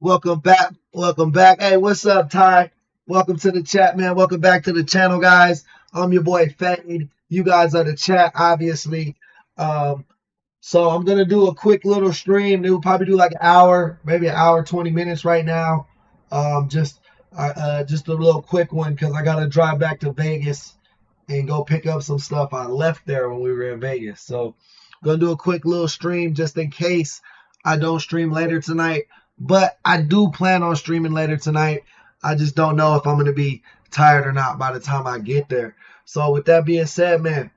Welcome back. Welcome back. Hey, what's up, Ty? Welcome to the chat, man. Welcome back to the channel, guys. I'm your boy Fade. You guys are the chat, obviously. So I'm gonna do a quick little stream. We'll probably do like an hour, maybe an hour, 20 minutes right now. Just a little quick one because I gotta drive back to Vegas and go pick up some stuff I left there when we were in Vegas. So I'm gonna do a quick little stream just in case I don't stream later tonight. But I do plan on streaming later tonight. I just don't know if I'm going to be tired or not by the time I get there. So with that being said, man,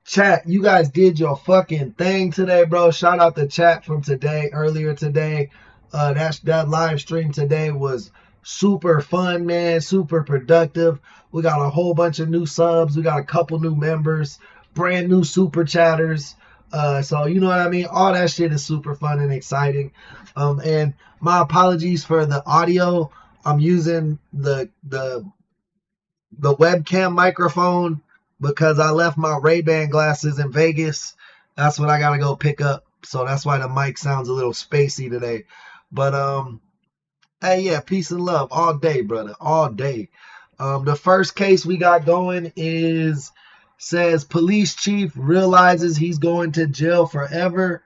chat, you guys did your fucking thing today, bro. Shout out the chat from today, earlier today. That live stream today was super fun, man. Super productive. We got a whole bunch of new subs. We got a couple new members, brand new super chatters. So you know what I mean? All that shit is super fun and exciting. And my apologies for the audio. I'm using the webcam microphone because I left my Ray-Ban glasses in Vegas. That's what I gotta go pick up. So that's why the mic sounds a little spacey today. But hey, yeah, peace and love all day, brother, all day. The first case we got going says police chief realizes he's going to jail forever.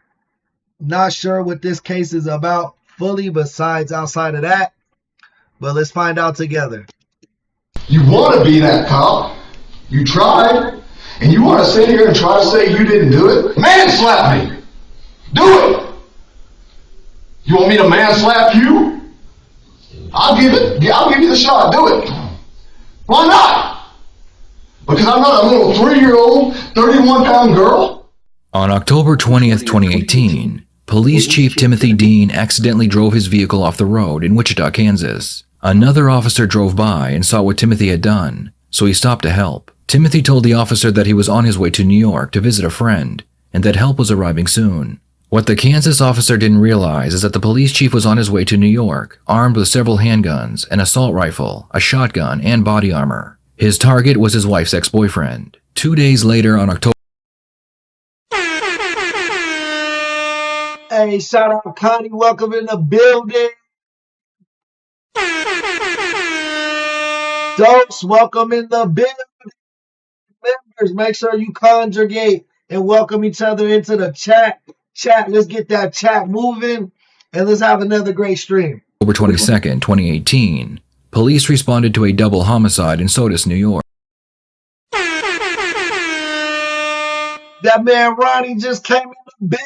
Not sure what this case is about fully besides outside of that, but let's find out together. You want to be that cop. You tried. And you want to sit here and try to say you didn't do it? Man slap me. Do it. You want me to man slap you? I'll give you the shot. Do it. Why not? Because I'm not a little 3-year-old, 31-pound girl? On October 20th, 2018, Police Chief Timothy Dean accidentally drove his vehicle off the road in Wichita, Kansas. Another officer drove by and saw what Timothy had done, so he stopped to help. Timothy told the officer that he was on his way to New York to visit a friend, and that help was arriving soon. What the Kansas officer didn't realize is that the police chief was on his way to New York, armed with several handguns, an assault rifle, a shotgun, and body armor. His target was his wife's ex-boyfriend. 2 days later, on October... Hey, shout out Connie, welcome in the building. Dopes, welcome in the building. Members, make sure you conjugate and welcome each other into the chat. Let's get that chat moving and let's have another great stream. October 22nd, 2018, police responded to a double homicide in Sodus, New York. That man Ronnie just came in the building.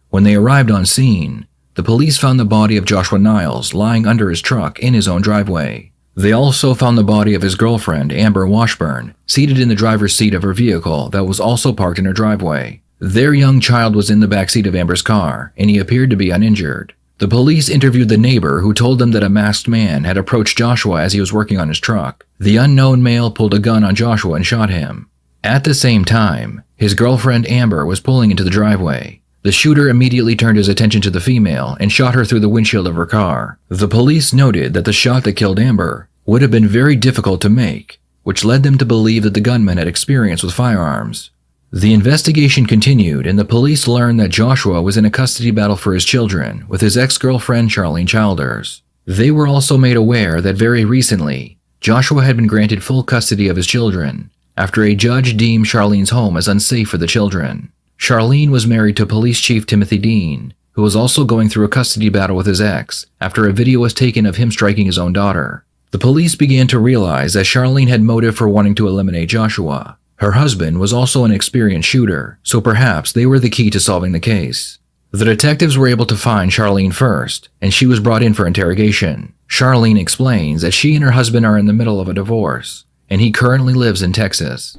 When they arrived on scene, the police found the body of Joshua Niles lying under his truck in his own driveway. They also found the body of his girlfriend, Amber Washburn, seated in the driver's seat of her vehicle that was also parked in her driveway. Their young child was in the backseat of Amber's car, and he appeared to be uninjured. The police interviewed the neighbor who told them that a masked man had approached Joshua as he was working on his truck. The unknown male pulled a gun on Joshua and shot him. At the same time, his girlfriend Amber was pulling into the driveway. The shooter immediately turned his attention to the female and shot her through the windshield of her car. The police noted that the shot that killed Amber would have been very difficult to make, which led them to believe that the gunman had experience with firearms. The investigation continued, and the police learned that Joshua was in a custody battle for his children with his ex-girlfriend Charlene Childers. They were also made aware that very recently, Joshua had been granted full custody of his children after a judge deemed Charlene's home as unsafe for the children. Charlene was married to Police Chief Timothy Dean, who was also going through a custody battle with his ex after a video was taken of him striking his own daughter. The police began to realize that Charlene had motive for wanting to eliminate Joshua. Her husband was also an experienced shooter, so perhaps they were the key to solving the case. The detectives were able to find Charlene first, and she was brought in for interrogation. Charlene explains that she and her husband are in the middle of a divorce, and he currently lives in Texas.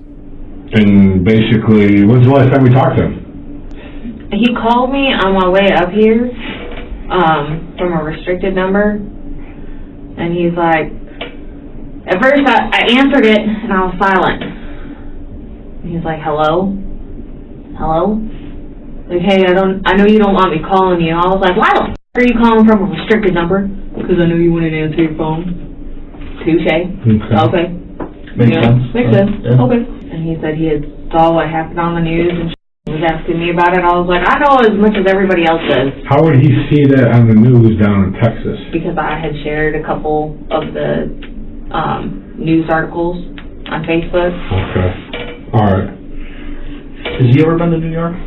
And basically, when's the last time we talked to him? He called me on my way up here from a restricted number, and he's like, at first I answered it and I was silent. He's like, hello? Hello? Like, hey, I know you don't want me calling you. I was like, why the f*** are you calling from a restricted number? Because I know you wouldn't answer your phone. Touche. Okay. Makes sense. Makes sense. Yeah. Okay. And he said he had saw what happened on the news and He was asking me about it. I was like, I know as much as everybody else does. How would he see that on the news down in Texas? Because I had shared a couple of the news articles on Facebook. Okay. All right. Has he ever been to New York?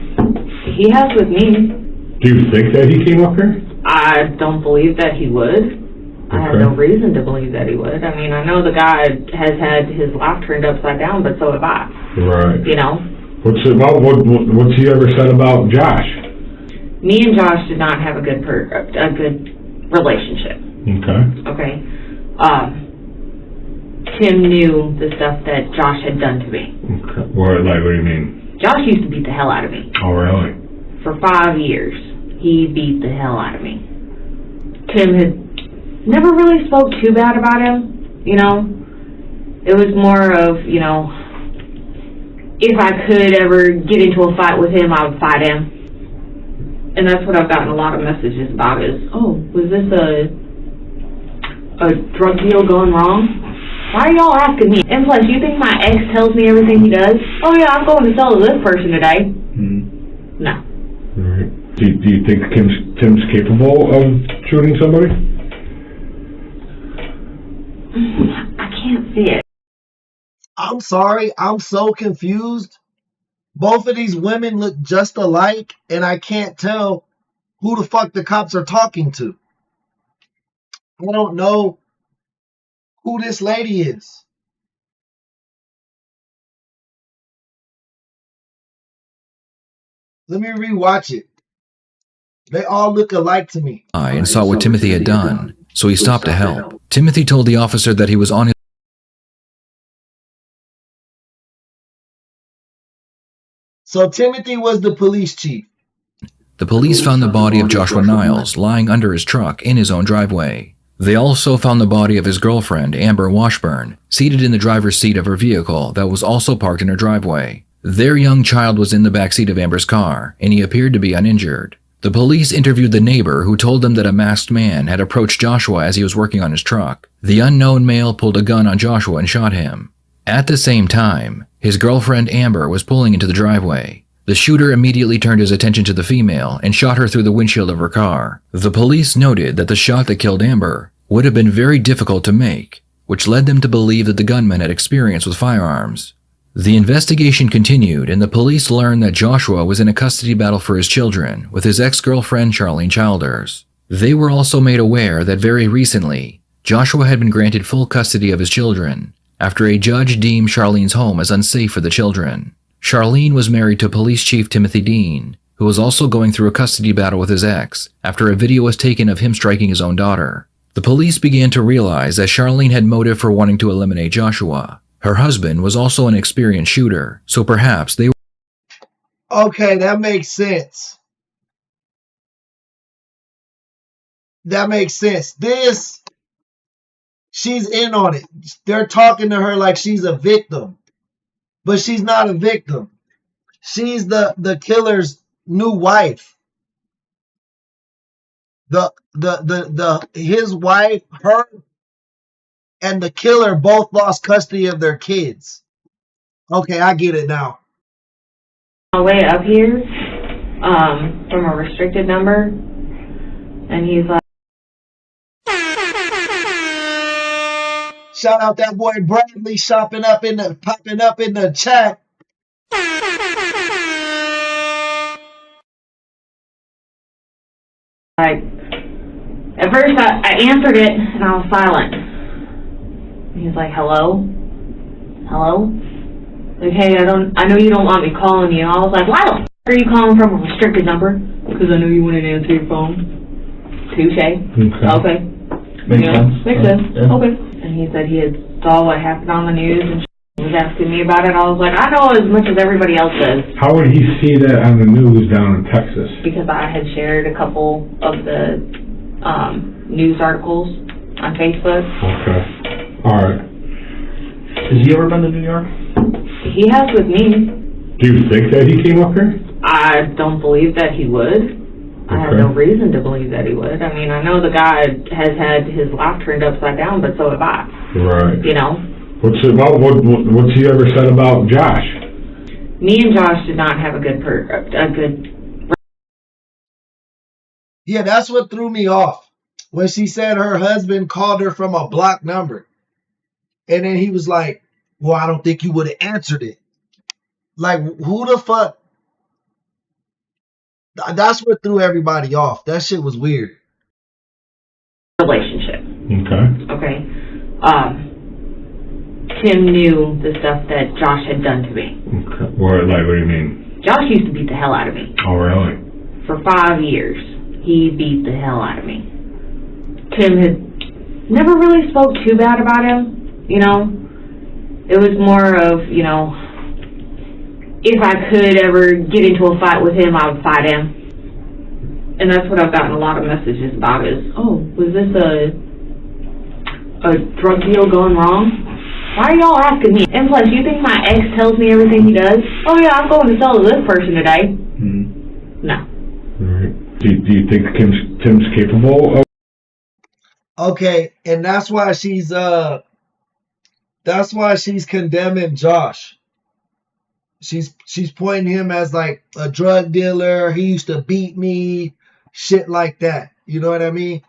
He has with me. Do you think that he came up here? I don't believe that he would. I have no reason to believe that he would. I mean, I know the guy has had his life turned upside down, but so have I. Right. You know? What's he ever said about Josh? Me and Josh did not have a good relationship. Okay. Okay? Tim knew the stuff that Josh had done to me. Okay. What do you mean? Josh used to beat the hell out of me. Oh, really? For 5 years, he beat the hell out of me. Tim had never really spoke too bad about him, you know. It was more of, you know, if I could ever get into a fight with him, I would fight him. And that's what I've gotten a lot of messages about is, oh, was this a drug deal going wrong? Why are y'all asking me? And plus, you think my ex tells me everything he does? Oh yeah, I'm going to sell to this person today. Mm-hmm. No. All right. Do you think Tim's capable of shooting somebody? I can't see it. I'm sorry, I'm so confused. Both of these women look just alike, and I can't tell who the fuck the cops are talking to. I don't know who this lady is. Let me rewatch it. They all look alike to me. And saw what Timothy had done, so he stopped to help. Timothy told the officer that he was on his So Timothy was the police chief. The police found the body of Joshua Niles lying under his truck in his own driveway. They also found the body of his girlfriend, Amber Washburn, seated in the driver's seat of her vehicle that was also parked in her driveway. Their young child was in the backseat of Amber's car, and he appeared to be uninjured. The police interviewed the neighbor who told them that a masked man had approached Joshua as he was working on his truck. The unknown male pulled a gun on Joshua and shot him. At the same time, his girlfriend Amber was pulling into the driveway. The shooter immediately turned his attention to the female and shot her through the windshield of her car. The police noted that the shot that killed Amber would have been very difficult to make, which led them to believe that the gunman had experience with firearms. The investigation continued, and the police learned that Joshua was in a custody battle for his children with his ex-girlfriend Charlene Childers. They were also made aware that very recently, Joshua had been granted full custody of his children after a judge deemed Charlene's home as unsafe for the children. Charlene was married to Police Chief Timothy Dean, who was also going through a custody battle with his ex after a video was taken of him striking his own daughter. The police began to realize that Charlene had motive for wanting to eliminate Joshua. Her husband was also an experienced shooter, so perhaps they were... Okay, that makes sense. That makes sense. She's in on it. They're talking to her like she's a victim. But she's not a victim. She's the killer's new wife. His wife, her, and the killer both lost custody of their kids. Okay, I get it now. On my way up here, from a restricted number, and he's like, shout out that boy Bradley popping up in the chat. Like, at first I answered it and I was silent. He's like, hello? Hello? Like, hey, I know you don't want me calling you. I was like, why the f*** are you calling from a restricted number? Because I know you wouldn't answer your phone. Touche. Okay. Makes sense. Makes sense. Yeah. Okay. And he said he had saw what happened on the news and was asking me about it. I was like, I know as much as everybody else does. How would he see that on the news down in Texas? Because I had shared a couple of the news articles on Facebook. Okay. All right. Has he ever been to New York? He has with me. Do you think that he came up here? I don't believe that he would. I have no reason to believe that he would. I mean, I know the guy has had his life turned upside down, but so have I. Right. You know? What's he ever said about Josh? Me and Josh did not have a good Yeah, that's what threw me off. When she said her husband called her from a blocked number. And then he was like, well, I don't think you would have answered it. Like, who the fuck? That's what threw everybody off. That shit was weird. relationship. Okay. Okay. Tim knew the stuff that Josh had done to me. Okay. What do you mean? Josh used to beat the hell out of me. Oh, really? For 5 years, he beat the hell out of me. Tim had never really spoke too bad about him, you know. It was more of, you know, if I could ever get into a fight with him, I would fight him. And that's what I've gotten a lot of messages about is, oh, was this a drug deal going wrong? Why are y'all asking me? And plus, you think my ex tells me everything he does? Oh yeah, I'm going to sell to this person today. Mm-hmm. No. All right. Do you think Tim's capable of? Okay, and that's why she's condemning Josh. She's pointing him as like a drug dealer. He used to beat me, shit like that. You know what I mean?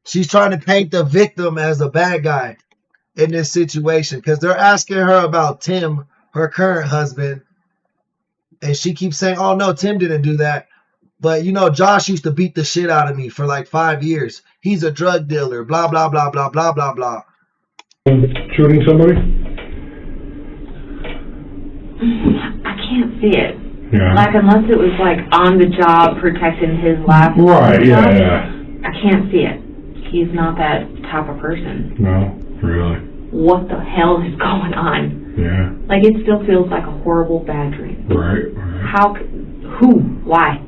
She's trying to paint the victim as a bad guy in this situation because they're asking her about Tim, her current husband, and she keeps saying, oh no, Tim didn't do that. But, you know, Josh used to beat the shit out of me for like 5 years. He's a drug dealer, blah, blah, blah, blah, blah, blah, blah. Shooting somebody? I can't see it. Yeah. Like, unless it was like on the job protecting his life. Right, yeah. I can't see it. He's not that type of person. No, really. What the hell is going on? Yeah. Like, it still feels like a horrible bad dream. Right. How? Who? Why?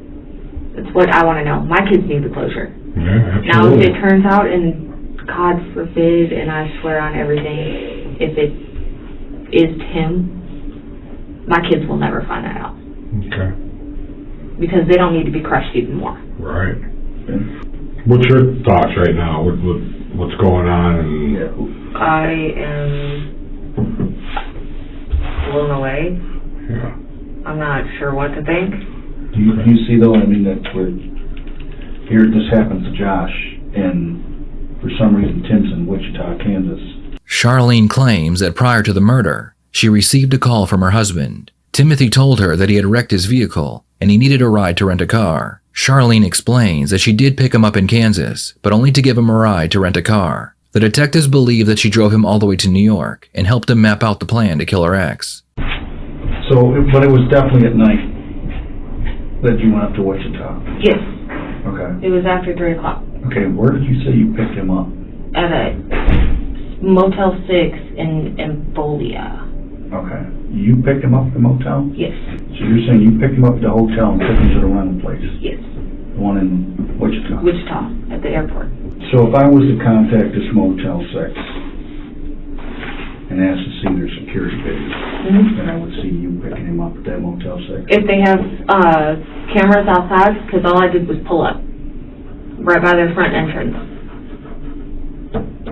That's what I want to know. My kids need the closure. Yeah, absolutely. Now, if it turns out, and God forbid, and I swear on everything, if it is Tim, my kids will never find that out. Okay. Because they don't need to be crushed even more. Right. What's your thoughts right now? What's going on? And I am blown away. yeah. I'm not sure what to think. Do you see though, I mean, that here this happens to Josh, and for some reason Tim's in Wichita, Kansas. Charlene claims that prior to the murder, she received a call from her husband. Timothy told her that he had wrecked his vehicle and he needed a ride to rent a car. Charlene explains that she did pick him up in Kansas, but only to give him a ride to rent a car. The detectives believe that she drove him all the way to New York and helped him map out the plan to kill her ex. So, but it was definitely at night that you went up to Wichita? Yes. Okay. It was after 3 o'clock. Okay, where did you say you picked him up? At a Motel 6 in Embolia. Okay. You picked him up at the motel? Yes. So you're saying you picked him up at the hotel and took him to the rental place? Yes. The one in Wichita? Wichita, at the airport. So if I was to contact this Motel 6 and ask to see their security video, then I would see you picking him up at that Motel 6? If they have cameras outside, because all I did was pull up right by their front entrance.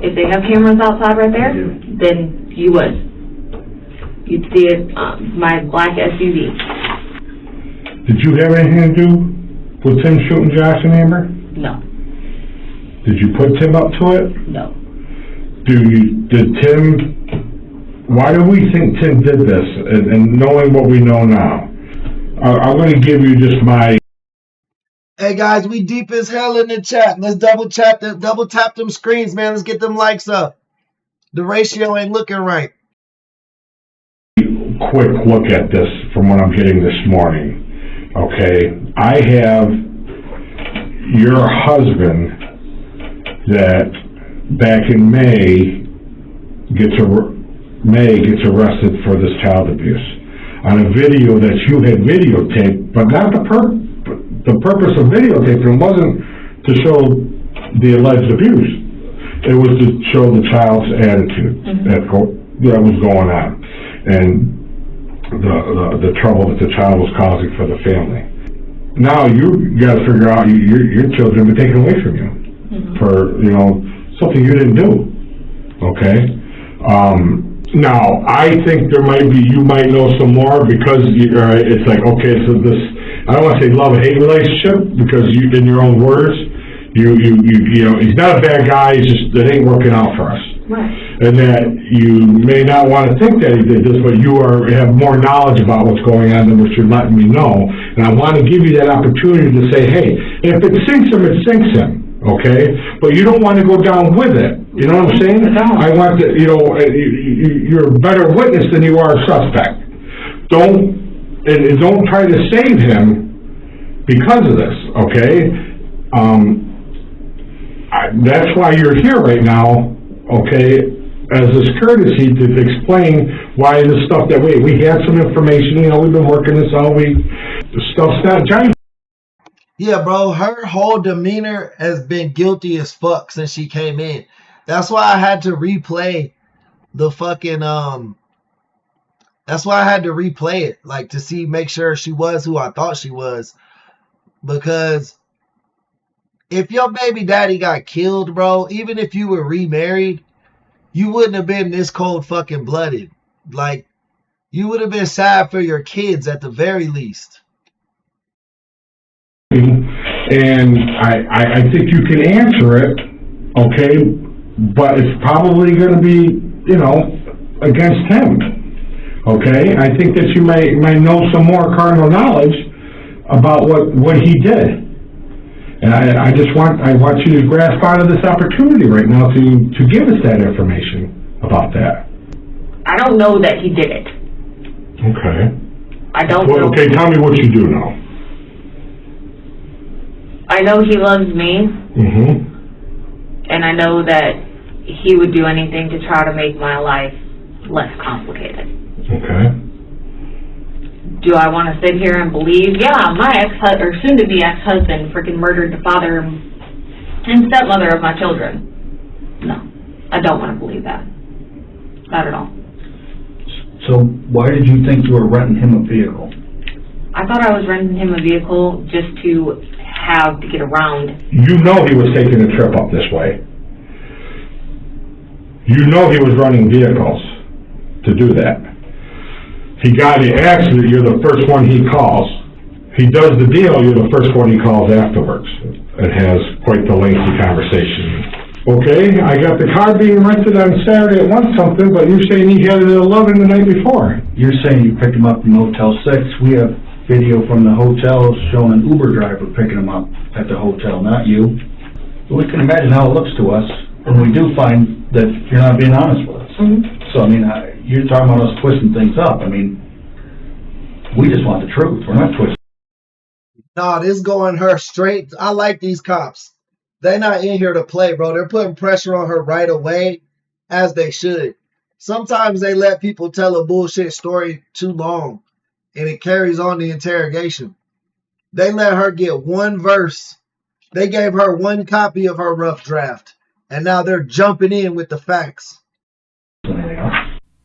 If they have cameras outside right there, then you would. You'd see it, my black SUV. Did you have anything to do with Tim shooting Josh and Amber? No. Did you put Tim up to it? No. Why do we think Tim did this, and knowing what we know now? I'm going to give you just my... Hey guys, we deep as hell in the chat. Let's double tap them screens, man. Let's get them likes up. The ratio ain't looking right. Quick look at this from what I'm getting this morning. Okay, I have your husband that back in May gets arrested for this child abuse on a video that you had videotaped, but not the purpose of videotaping wasn't to show the alleged abuse. It was to show the child's attitude that was going on and the trouble that the child was causing for the family. Now you got to figure out your children have been taken away from you for something you didn't do. Okay, Now, I think you might know some more because it's like, okay, so this, I don't want to say love-hate relationship because in your own words, you know, he's not a bad guy, he's just, that ain't working out for us. Right. And that you may not want to think that he did this, but you have more knowledge about what's going on than what you're letting me know. And I want to give you that opportunity to say, hey, if it sinks him, it sinks him, okay? But you don't want to go down with it. You know what I'm saying? I want to, you know, you're a better witness than you are a suspect. Don't try to save him because of this, okay? That's why you're here right now, okay, as this courtesy to explain why this stuff that we had some information, you know, we've been working this all week. The stuff's not giant. Yeah, bro, her whole demeanor has been guilty as fuck since she came in. That's why I had to replay the fucking, that's why I had to replay it, like, to make sure she was who I thought she was. Because if your baby daddy got killed, bro, even if you were remarried, you wouldn't have been this cold fucking blooded. Like, you would have been sad for your kids at the very least. And I think you can answer it, okay, but it's probably going to be, you know, against him, okay? I think that you might know some more carnal knowledge about what he did. And I want you to grasp out of this opportunity right now to give us that information about that. I don't know that he did it. Okay. I don't know. Okay, tell me what you do know. I know he loves me. Mm-hmm. And I know that he would do anything to try to make my life less complicated. Okay. Do I want to sit here and believe, yeah, my or soon-to-be ex-husband freaking murdered the father and stepmother of my children? No, I don't want to believe that. Not at all. So why did you think you were renting him a vehicle? I thought I was renting him a vehicle just to get around. You know he was taking a trip up this way. You know he was running vehicles to do that. He got in the accident, you're the first one he calls. He does the deal, you're the first one he calls afterwards. It has quite the lengthy conversation. Okay, I got the car being rented on Saturday at 1 something, but you're saying he had it at 11 the night before. You're saying you picked him up in Motel 6. We have video from the hotel showing an Uber driver picking him up at the hotel, not you. But we can imagine how it looks to us when we do find that you're not being honest with us. Mm-hmm. So, I mean, you're talking about us twisting things up. I mean, we just want the truth. We're not twisting. No, this going her straight. I like these cops. They're not in here to play, bro. They're putting pressure on her right away, as they should. Sometimes they let people tell a bullshit story too long, and it carries on the interrogation. They let her get one verse. They gave her one copy of her rough draft, and now they're jumping in with the facts.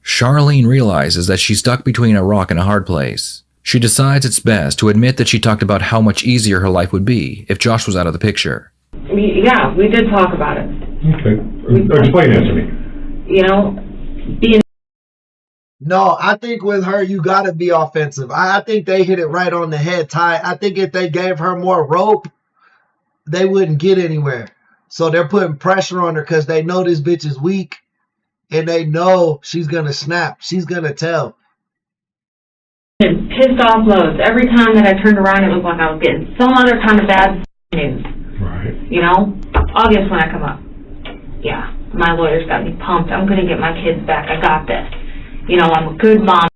Charlene realizes that she's stuck between a rock and a hard place. She decides it's best to admit that she talked about how much easier her life would be if Josh was out of the picture. Yeah, we did talk about it. Okay. Explain that to me. You know, being... No, I think with her, you got to be offensive. I think they hit it right on the head, Ty. I think if they gave her more rope, they wouldn't get anywhere. So they're putting pressure on her because they know this bitch is weak, and they know she's going to snap. She's going to tell. In pissed off modes. Every time that I turned around, it was like I was getting some other kind of bad news. Right. You know? August when I come up. Yeah, my lawyer's got me pumped. I'm going to get my kids back. I got this. You know, I'm a good mom.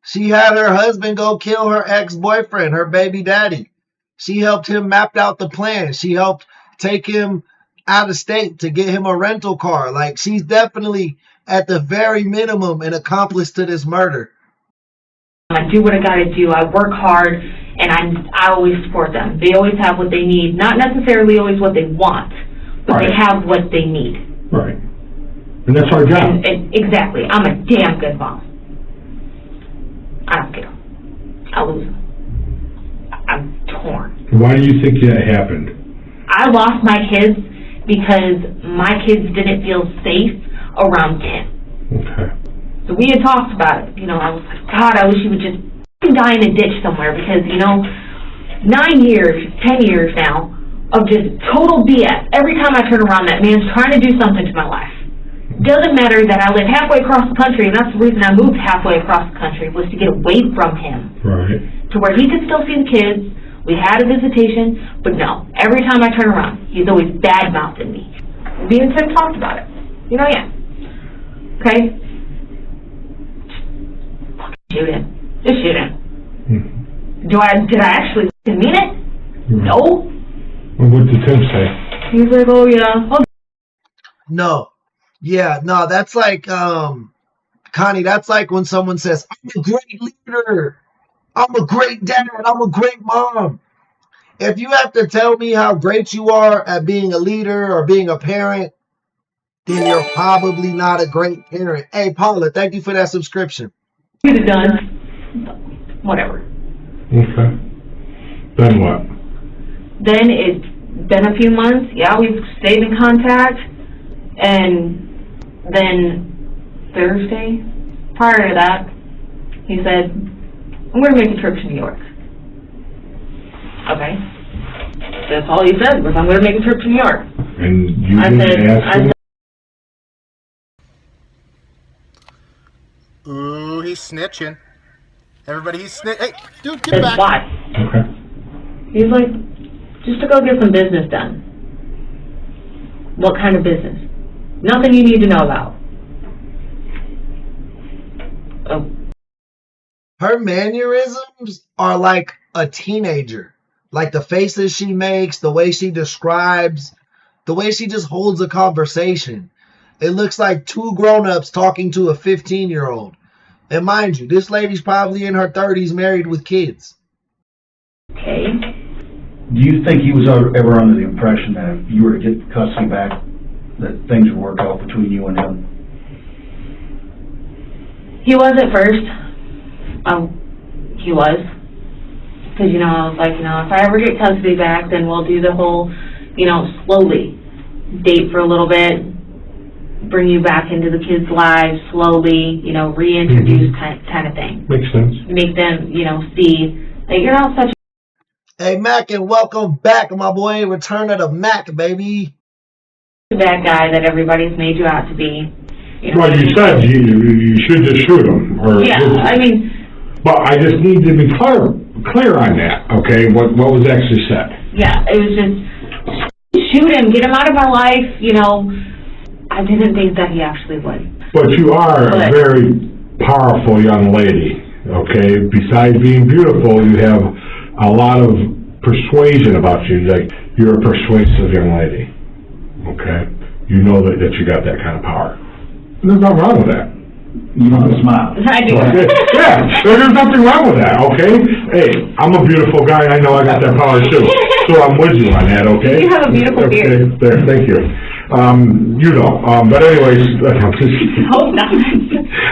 She had her husband go kill her ex-boyfriend, her baby daddy. She helped him map out the plan. She helped take him out of state to get him a rental car. Like, she's definitely, at the very minimum, an accomplice to this murder. I do what I got to do. I work hard, and I always support them. They always have what they need. Not necessarily always what they want, but Right. they have what they need. Right. And that's our job. And exactly. I'm a damn good mom. I don't care. I lose them. I'm torn. Why do you think that happened? I lost my kids because my kids didn't feel safe around Tim. Okay. So we had talked about it. You know, I was like, God, I wish he would just die in a ditch somewhere because, you know, 9 years, 10 years now of just total BS. Every time I turn around, that man's trying to do something to my life. Doesn't matter that I live halfway across the country, and that's the reason I moved halfway across the country, was to get away from him. Right. To where he could still see the kids. We had a visitation, but no. Every time I turn around, he's always bad-mouthing me. Me and Tim talked about it. You know, yeah. Okay? Fucking shoot him. Just shoot him. Did I actually mean it? No. Well, what did Tim say? He's like, oh yeah. Oh. No. Yeah, no, that's like, Connie, that's like when someone says, I'm a great leader. I'm a great dad. I'm a great mom. If you have to tell me how great you are at being a leader or being a parent, then you're probably not a great parent. Hey, Paula, thank you for that subscription. You'd have done whatever. Okay. Then what? Then it's been a few months. Yeah, we've stayed in contact. And then Thursday, prior to that, he said, I'm going to make a trip to New York. Okay. That's all he said was, I'm going to make a trip to New York. And you didn't ask him? Ooh, he's snitching. Everybody, he's snitching. Hey, dude, get Said, back. why? Okay. He's like, just to go get some business done. What kind of business? Nothing you need to know about. Oh. Her mannerisms are like a teenager. Like the faces she makes, the way she describes, the way she just holds a conversation. It looks like two grown-ups talking to a 15-year-old. And mind you, this lady's probably in her 30s, married with kids. Okay. Do you think he was ever under the impression that if you were to get custody back, that things would work out between you and him? He was at first. He was. Because, you know, I was like, you know, if I ever get custody back, then we'll do the whole, you know, slowly. Date for a little bit, bring you back into the kids' lives slowly, you know, reintroduce kind of thing. Makes sense. Make them, you know, see that you're not such Hey, Mac, and welcome back, my boy. Return of the Mac, baby. a bad guy that everybody's made you out to be. You know, Well, you said you should just shoot him. Or yeah, I mean... But I just need to be clear on that, okay? What was actually said? Yeah, it was just, shoot him, get him out of my life, you know. I didn't think that he actually would. But you are a very powerful young lady, okay? Besides being beautiful, you have a lot of persuasion about you. Like, you're a persuasive young lady, okay? You know that you got that kind of power. There's nothing wrong with that. You know the smile. I do. Okay. Yeah, there's nothing wrong with that, okay? Hey, I'm a beautiful guy, and I know I got that power too. So I'm with you on that, okay? You have a beautiful beard. Okay, there, thank you. You know, but anyways, I'm just kidding. Hope not.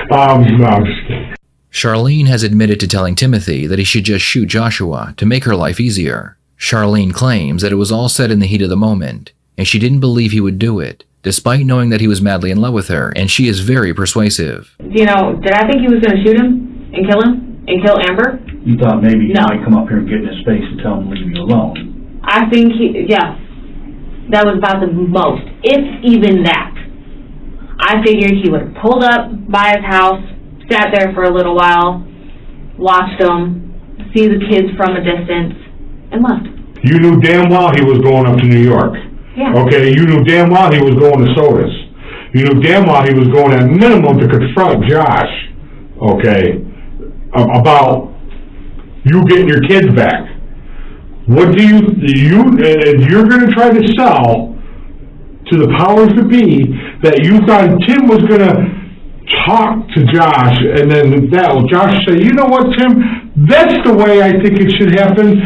No, I'm just kidding. Charlene has admitted to telling Timothy that he should just shoot Joshua to make her life easier. Charlene claims that it was all said in the heat of the moment, and she didn't believe he would do it, despite knowing that he was madly in love with her, and she is very persuasive. You know, did I think he was going to shoot him and kill Amber? You thought maybe he No. might come up here and get in his face and tell him to leave you alone. I think that was about the most, if even that. I figured he would have pulled up by his house, sat there for a little while, watched them, see the kids from a distance, and left. You knew damn well he was going up to New York. Yeah. Okay, you knew damn well he was going to Sodas. You knew damn well he was going at minimum to confront Josh, okay, about you getting your kids back. What do you're going to try to sell to the powers that be that you thought Tim was going to talk to Josh, and then Josh say, you know what, Tim, that's the way I think it should happen.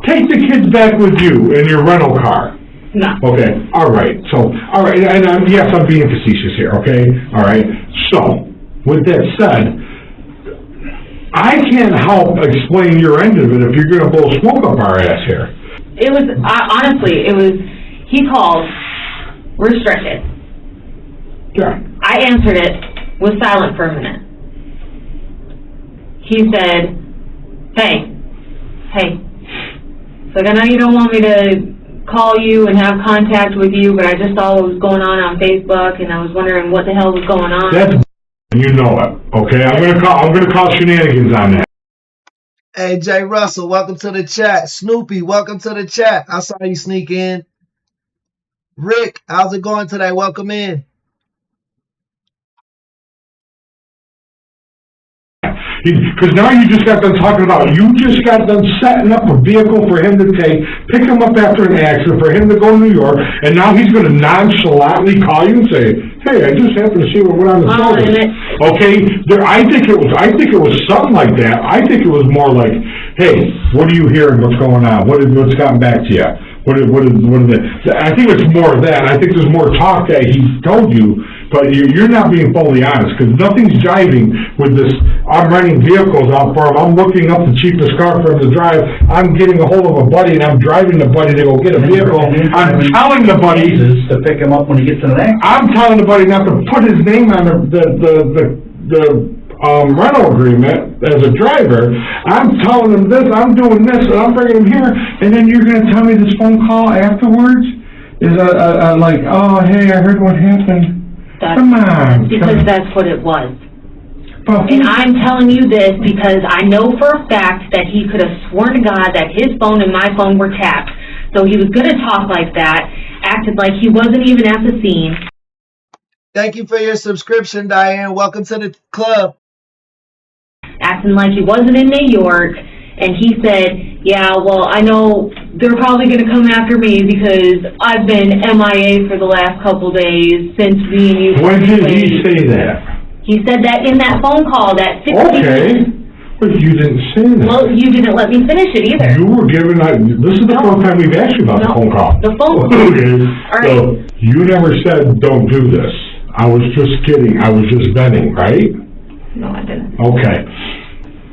Take the kids back with you in your rental car. No. Okay, all right, and yes, I'm being facetious here, okay, all right, so, with that said, I can't help explain your end of it if you're gonna blow smoke up our ass here. It was, honestly, he called, restricted. Yeah. I answered it, was silent for a minute. He said, hey. It's like, I know you don't want me to call you and have contact with you, but I just saw what was going on Facebook, and I was wondering what the hell was going on. That's you know it, okay? I'm gonna call shenanigans on that. Hey, Jay Russell, welcome to the chat. Snoopy, welcome to the chat. I saw you sneak in. Rick, how's it going today? Welcome in. Because now you just got done talking about, you just got done setting up a vehicle for him to pick him up after an accident, for him to go to New York, and now he's going to nonchalantly call you and say, hey, I just happened to see what went on the service. Okay, I think it was something like that. I think it was more like, hey, what are you hearing? What's going on? What's gotten back to you? What is it? I think it's more of that. I think there's more talk that he told you, but you're not being fully honest, because nothing's jiving with this. I'm renting vehicles out for him. I'm looking up the cheapest car for him to drive. I'm getting a hold of a buddy, and I'm driving the buddy to go get a vehicle. I'm telling the buddy to pick him up when he gets in an accident. I'm telling the buddy not to put his name on the rental agreement as a driver. I'm telling him this, I'm doing this, and I'm bringing him here, and then you're going to tell me this phone call afterwards is like, oh, hey, I heard what happened. Come on. Because that's what it was. And I'm telling you this because I know for a fact that he could have sworn to God that his phone and my phone were tapped. So he was going to talk like that, acted like he wasn't even at the scene. Thank you for your subscription, Diane. Welcome to the club. Acting like he wasn't in New York. And he said, yeah, well, I know they're probably going to come after me because I've been MIA for the last couple days since me and you. When did he say that? He said that in that phone call, that 60 Okay, but you didn't say that. Well, you didn't let me finish it either. You were given, this is the first time we've asked you about the phone call. The phone call. Okay, All right. so you never said, don't do this. I was just kidding. I was just venting, right? No, I didn't. Okay.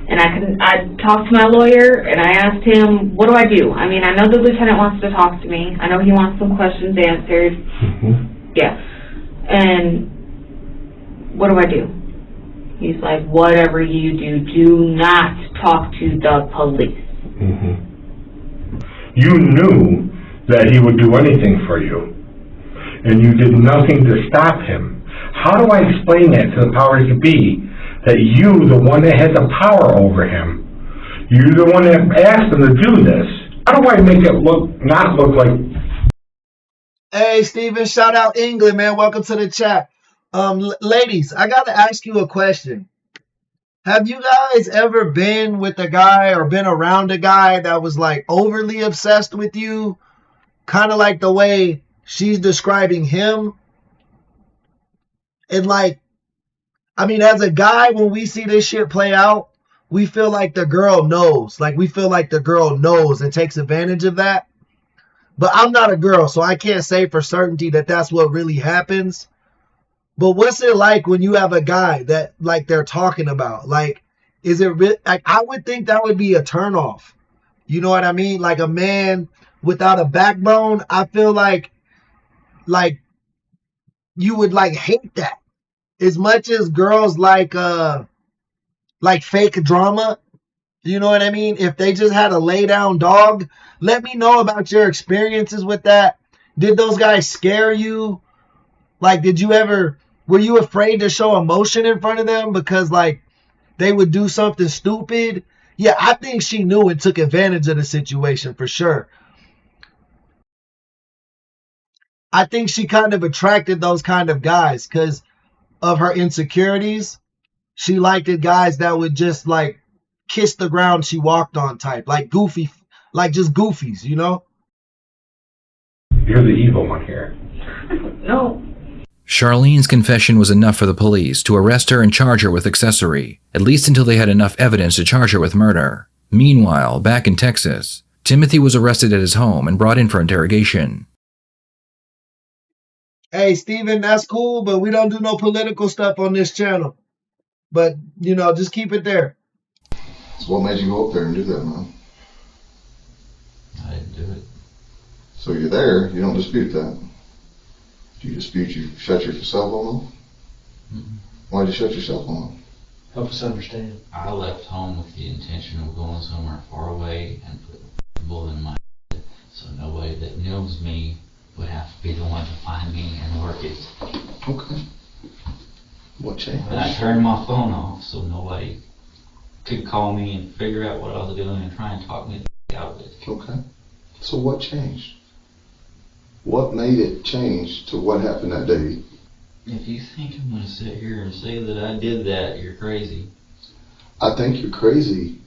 And I talked to my lawyer, and I asked him, what do I do? I mean, I know the lieutenant wants to talk to me. I know he wants some questions answered. Mm-hmm. Yeah. And what do I do? He's like, whatever you do not talk to the police. Mm-hmm. You knew that he would do anything for you, and you did nothing to stop him. How do I explain that to the powers that be? That you, the one that has the power over him, you're the one that asked him to do this. How do I make it not look like... Hey, Steven, shout out England, man. Welcome to the chat. Ladies, I got to ask you a question. Have you guys ever been with a guy or been around a guy that was like overly obsessed with you? Kind of like the way she's describing him? And like, I mean, as a guy, when we see this shit play out, we feel like the girl knows. Like, we feel like the girl knows and takes advantage of that. But I'm not a girl, so I can't say for certainty that that's what really happens. But what's it like when you have a guy that, like, they're talking about? Like, is it like, I would think that would be a turnoff. You know what I mean? Like, a man without a backbone, I feel like you would, like, hate that. As much as girls like fake drama, you know what I mean? If they just had a lay down dog, let me know about your experiences with that. Did those guys scare you? Like, were you afraid to show emotion in front of them because like they would do something stupid? Yeah, I think she knew and took advantage of the situation for sure. I think she kind of attracted those kind of guys because of her insecurities. She liked the guys that would just like kiss the ground she walked on type, like goofy, like just goofies, you know? You're the evil one here. No. Charlene's confession was enough for the police to arrest her and charge her with accessory, at least until they had enough evidence to charge her with murder. Meanwhile, back in Texas, Timothy was arrested at his home and brought in for interrogation. Hey, Steven, that's cool, but we don't do no political stuff on this channel. But, you know, just keep it there. So what made you go up there and do that, man? I didn't do it. So you're there, you don't dispute that. Do you dispute you shut your cell phone off? Mm-hmm. Why'd you shut your cell phone off? Help us understand. I left home with the intention of going somewhere far away and put a bullet in my head so nobody that knows me would have to be the one to find me and work it. Okay. What changed? And I turned my phone off so nobody could call me and figure out what I was doing and try and talk me out of it. Okay. So what changed? What made it change to what happened that day? If you think I'm going to sit here and say that I did that, you're crazy. I think you're crazy.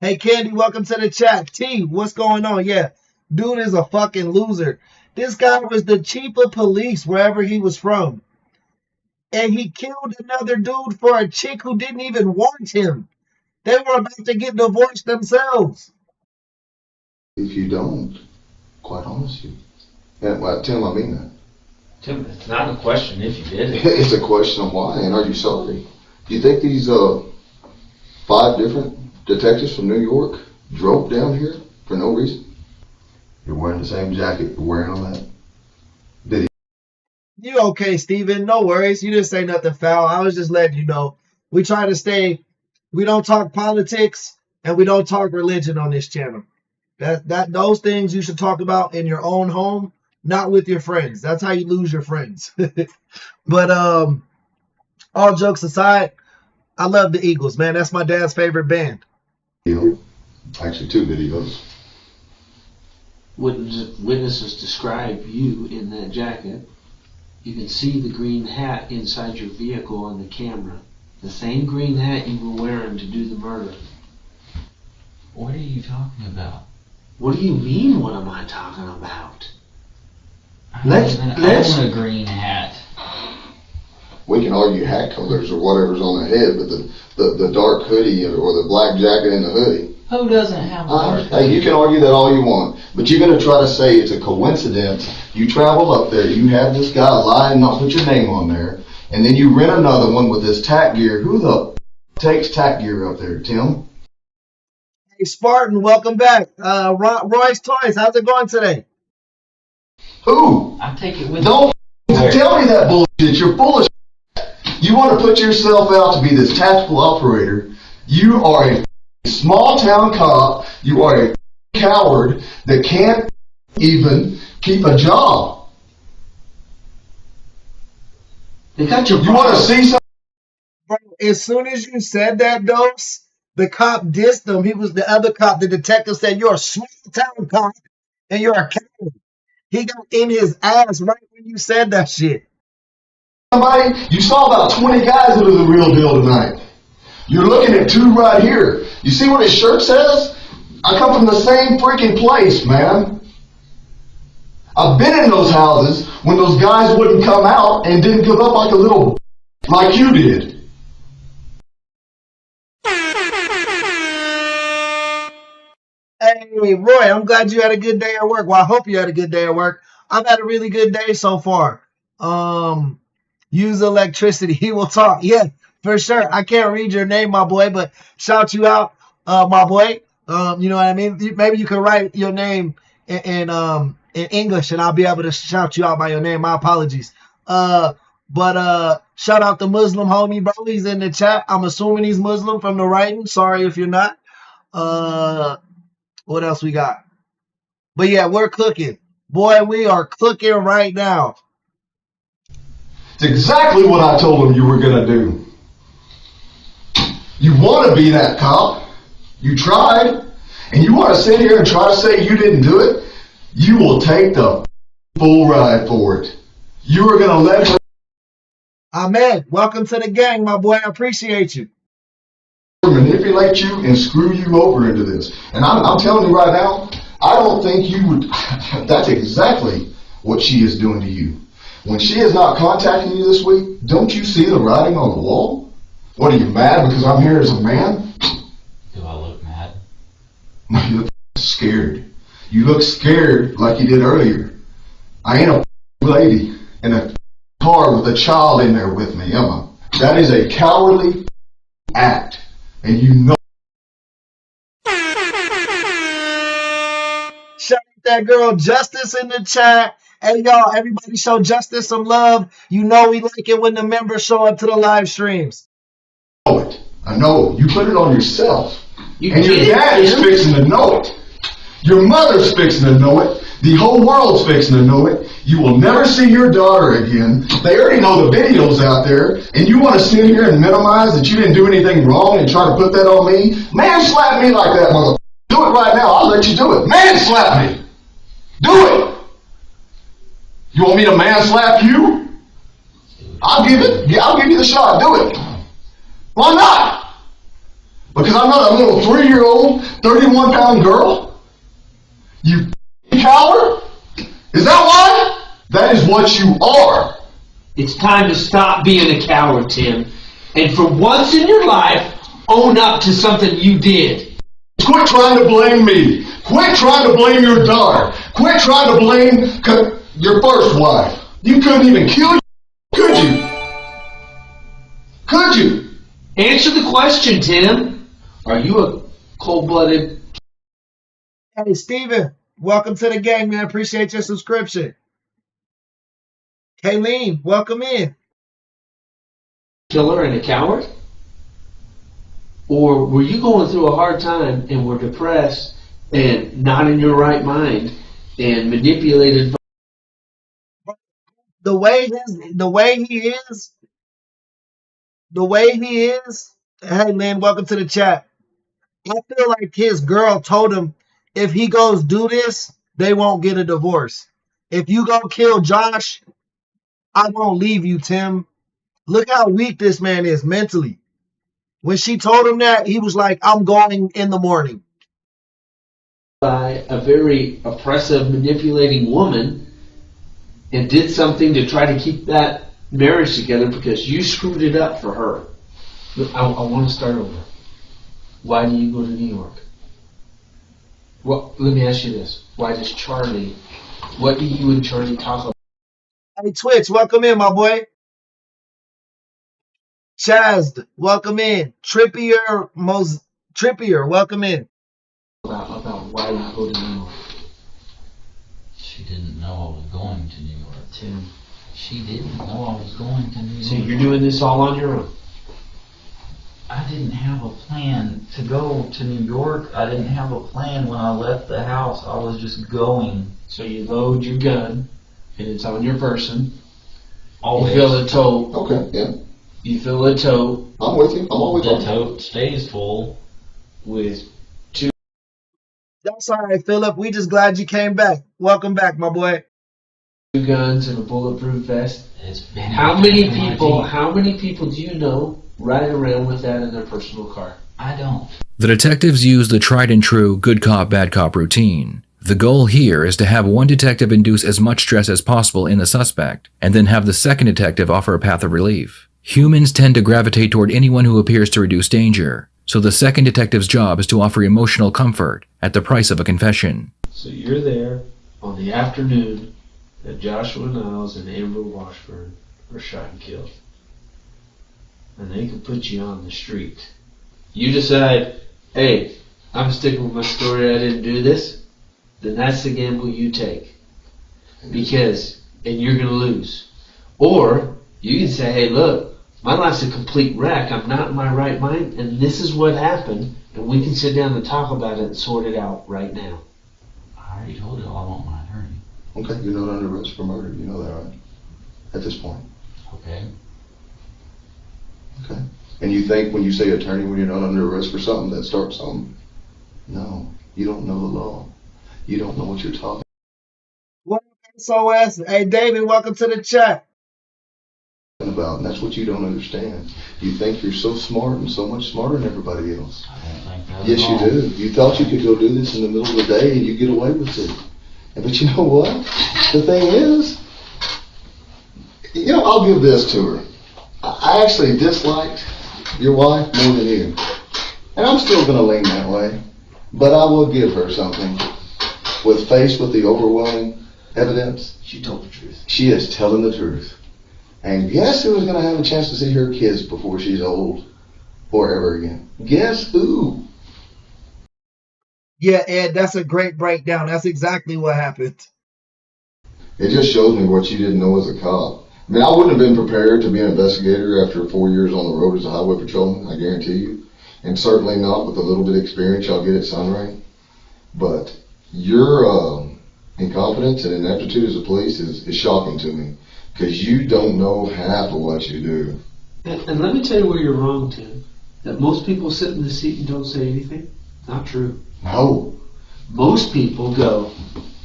Hey, Candy, welcome to the chat. T, what's going on? Yeah, dude is a fucking loser. This guy was the chief of police wherever he was from. And he killed another dude for a chick who didn't even want him. They were about to get divorced themselves. If you don't, quite honestly. And well, Tim, I mean that. Tim, it's not a question if you did it. It's a question of why, and are you sorry? Do you think these 5 different detectives from New York drove down here for no reason? You're wearing the same jacket you're wearing on that video. You okay, Steven? No worries. You didn't say nothing foul. I was just letting you know. We try to we don't talk politics and we don't talk religion on this channel. Those things you should talk about in your own home, not with your friends. That's how you lose your friends. But all jokes aside, I love the Eagles, man. That's my dad's favorite band. Actually, 2 videos. Witnesses describe you in that jacket. You can see the green hat inside your vehicle on the camera. The same green hat you were wearing to do the murder. What are you talking about? What do you mean, what am I talking about? I Let's- own a green hat. We can argue hat colors or whatever's on the head, but the dark hoodie or the black jacket and the hoodie. Who doesn't have a dark Hey, you can argue that all you want, but you're going to try to say it's a coincidence. You travel up there, you have this guy lie and not put your name on there, and then you rent another one with this tack gear. Who the takes tack gear up there, Tim? Hey, Spartan, welcome back. Roy's Toys, how's it going today? Who? I take it with Don't tell me that bullshit. You're full of shit. You want to put yourself out to be this tactical operator. You are a small town cop. You are a coward that can't even keep a job. They got your You want to see something? Bro, as soon as you said that, Dose, the cop dissed him. He was the other cop. The detective said, "You're a small town cop and you're a coward." He got in his ass right when you said that shit. Somebody, you saw about 20 guys that are the real deal tonight. You're looking at 2 right here. You see what his shirt says? I come from the same freaking place, man. I've been in those houses when those guys wouldn't come out and didn't give up like a little, like you did. Hey, Roy, I'm glad you had a good day at work. Well, I hope you had a good day at work. I've had a really good day so far. Use electricity. He will talk. Yeah, for sure. I can't read your name, my boy, but shout you out, my boy. You know what I mean? Maybe you can write your name in English, and I'll be able to shout you out by your name. My apologies. But shout out the Muslim homie, bro. He's in the chat. I'm assuming he's Muslim from the writing. Sorry if you're not. What else we got? But yeah, we're cooking. Boy, we are cooking right now. It's exactly what I told him you were going to do. You want to be that cop. You tried. And you want to sit here and try to say you didn't do it? You will take the full ride for it. You are going to let her Ahmed, welcome to the gang, my boy. I appreciate you. manipulate you and screw you over into this. And I'm telling you right now, I don't think you would. That's exactly what she is doing to you. When she is not contacting you this week, don't you see the writing on the wall? What, are you mad because I'm here as a man? Do I look mad? No, you look scared. You look scared like you did earlier. I ain't a lady in a car with a child in there with me, am I? That is a cowardly act. And you know. Shout out that girl Justice in the chat. Hey, y'all, everybody show Justice some love. You know we like it when the members show up to the live streams. know it. I know. You put it on yourself. You And your did, dad is Tim. fixing to know it. Your mother's fixing to know it. The whole world's fixing to know it. You will never see your daughter again. They already know the videos out there. And you want to sit here and minimize that you didn't do anything wrong and try to put that on me? Man, slap me like that, motherfucker. Do it right now. I'll let you do it. Man, slap me. Do it. You want me to man slap you? I'll give it. Yeah, I'll give you the shot. Do it. Why not? Because I'm not a little 3-year-old, 31-pound girl? You coward? Is that why? That is what you are. It's time to stop being a coward, Tim. And for once in your life, own up to something you did. Quit trying to blame me. Quit trying to blame your daughter. Quit trying to blame your first wife. You couldn't even kill you, could you? Could you? Answer the question, Tim. Are you a cold-blooded... Hey, Steven, welcome to the gang, man. Appreciate your subscription. Charlene, welcome in. killer and a coward? Or were you going through a hard time and were depressed and not in your right mind and manipulated? The way he is. Hey, man, welcome to the chat. I feel like his girl told him if he goes do this, they won't get a divorce. If you go kill Josh, I won't leave you, Tim. Look how weak this man is mentally. When she told him that, he was like, I'm going in the morning. By a very oppressive, manipulating woman and did something to try to keep that marriage together because you screwed it up for her. Look, I want to start over. Why do you go to New York? Well, let me ask you this. Why does Charlie, what do you and Charlie talk about? Hey, Twitch, welcome in, my boy. Chazd, welcome in. Trippier, welcome in. About why you go to New York? She didn't know I was going to New York. Tim. She didn't know I was going to New York. So you're doing this all on your own? I didn't have a plan to go to New York. I didn't have a plan when I left the house. I was just going. So you load your gun, and it's on your person. Always. You fill a tote. Okay, yeah. You fill a tote I'm with you. I'm always The on. tote stays full. with That's all right, Philip. We just glad you came back. Welcome back, my boy. 2 guns and a bulletproof vest. It's been How many people do you know ride around with that in their personal car? I don't. The detectives use the tried and true good cop, bad cop routine. The goal here is to have one detective induce as much stress as possible in the suspect, and then have the second detective offer a path of relief. Humans tend to gravitate toward anyone who appears to reduce danger, so the second detective's job is to offer emotional comfort at the price of a confession. So you're there on the afternoon that Joshua Niles and Amber Washburn were shot and killed. And they could put you on the street. You decide, hey, I'm sticking with my story, I didn't do this. Then that's the gamble you take. And you're going to lose. Or you can say, hey, look, my life's a complete wreck. I'm not in my right mind, and this is what happened, and we can sit down and talk about it and sort it out right now. I already told you I want my attorney. Okay, you're not under arrest for murder. You know that, right? At this point. Okay. Okay. And you think when you say attorney, when you're not under arrest for something, that starts something? No, you don't know the law. You don't know what you're talking What up, SOS? Hey, David, welcome to the chat. about, and that's what you don't understand. You think you're so smart and so much smarter than everybody else. I don't think that Yes, at you all. do. You thought you could go do this in the middle of the day and you get away with it. But you know what? The thing is, I'll give this to her. I actually disliked your wife more than you. And I'm still going to lean that way. But I will give her something. Faced with the overwhelming evidence, She told the truth. she is telling the truth. And guess who is going to have a chance to see her kids before she's old or ever again? Guess who? Yeah, Ed, that's a great breakdown. That's exactly what happened. It just shows me what you didn't know as a cop. I mean, I wouldn't have been prepared to be an investigator after 4 years on the road as a highway patrolman, I guarantee you. And certainly not with the little bit of experience y'all get at Sunray. But your incompetence and ineptitude as a police is shocking to me, because you don't know half of what you do. And let me tell you where you're wrong, Tim. That most people sit in the seat and don't say anything. Not true. No. Most people go,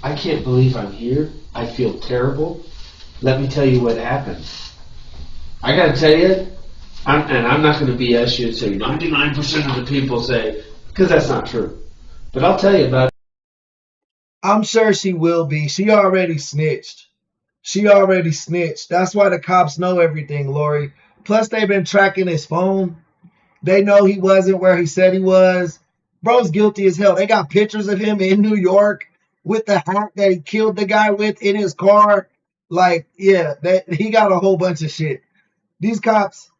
I can't believe I'm here. I feel terrible. Let me tell you what happened. I gotta tell you, I'm not gonna BS you and say 99% of the people say, because that's not true. But I'll tell you about it. I'm sure she will be. She already snitched. She already snitched. That's why the cops know everything, Lori. Plus, they've been tracking his phone. They know he wasn't where he said he was. Bro's guilty as hell. They got pictures of him in New York with the hat that he killed the guy with in his car. Like, yeah, he got a whole bunch of shit. These cops,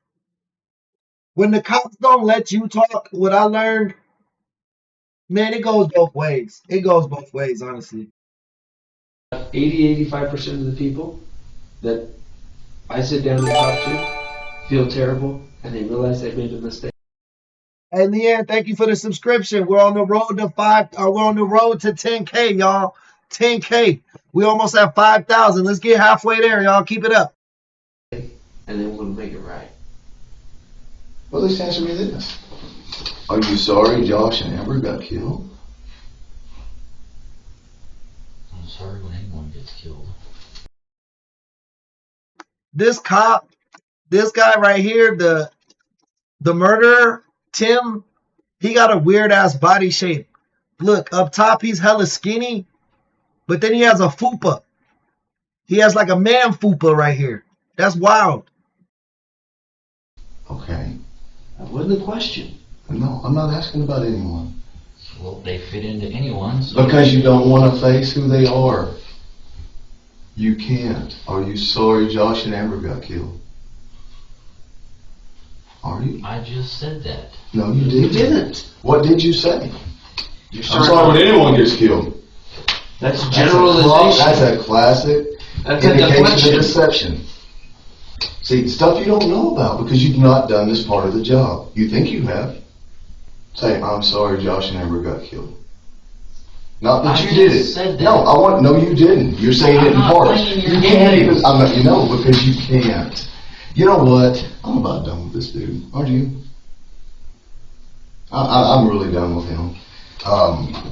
when the cops don't let you talk, what I learned, man, it goes both ways. It goes both ways, honestly. 85% of the people that I sit down and talk to feel terrible, and they realize they made a mistake. And Leanne, thank you for the subscription. We're on the road to we're on the road to 10K, y'all. 10K. We almost have 5,000. Let's get halfway there, y'all. Keep it up. And they want to make it right. Well, let's answer me this. Are you sorry Josh and Amber got killed? I'm sorry when anyone gets killed. This cop, this guy right here, the murderer, Tim, he got a weird ass body shape. Look, up top he's hella skinny, but then he has a fupa. He has like a man fupa right here. That's wild. Okay. That wasn't the question. No, I'm not asking about anyone. Well, they fit into anyone. So Because you don't want to face who they are. You can't. Are you sorry Josh and Amber got killed? Are you? I just said that. No, you didn't. You didn't. What did you say? You're I'm sorry when anyone gets killed. That's generalization. That's a classic That's a indication deflection. of deception. See, stuff you don't know about because you've not done this part of the job. You think you have. Say, I'm sorry Josh and Amber got killed. Not that I you did it. just said that. No, you didn't. You're saying it in I'm not parts. playing your You can't game. even, I'm not, because you can't. You know what? I'm about done with this dude. Aren't you? I'm really done with him.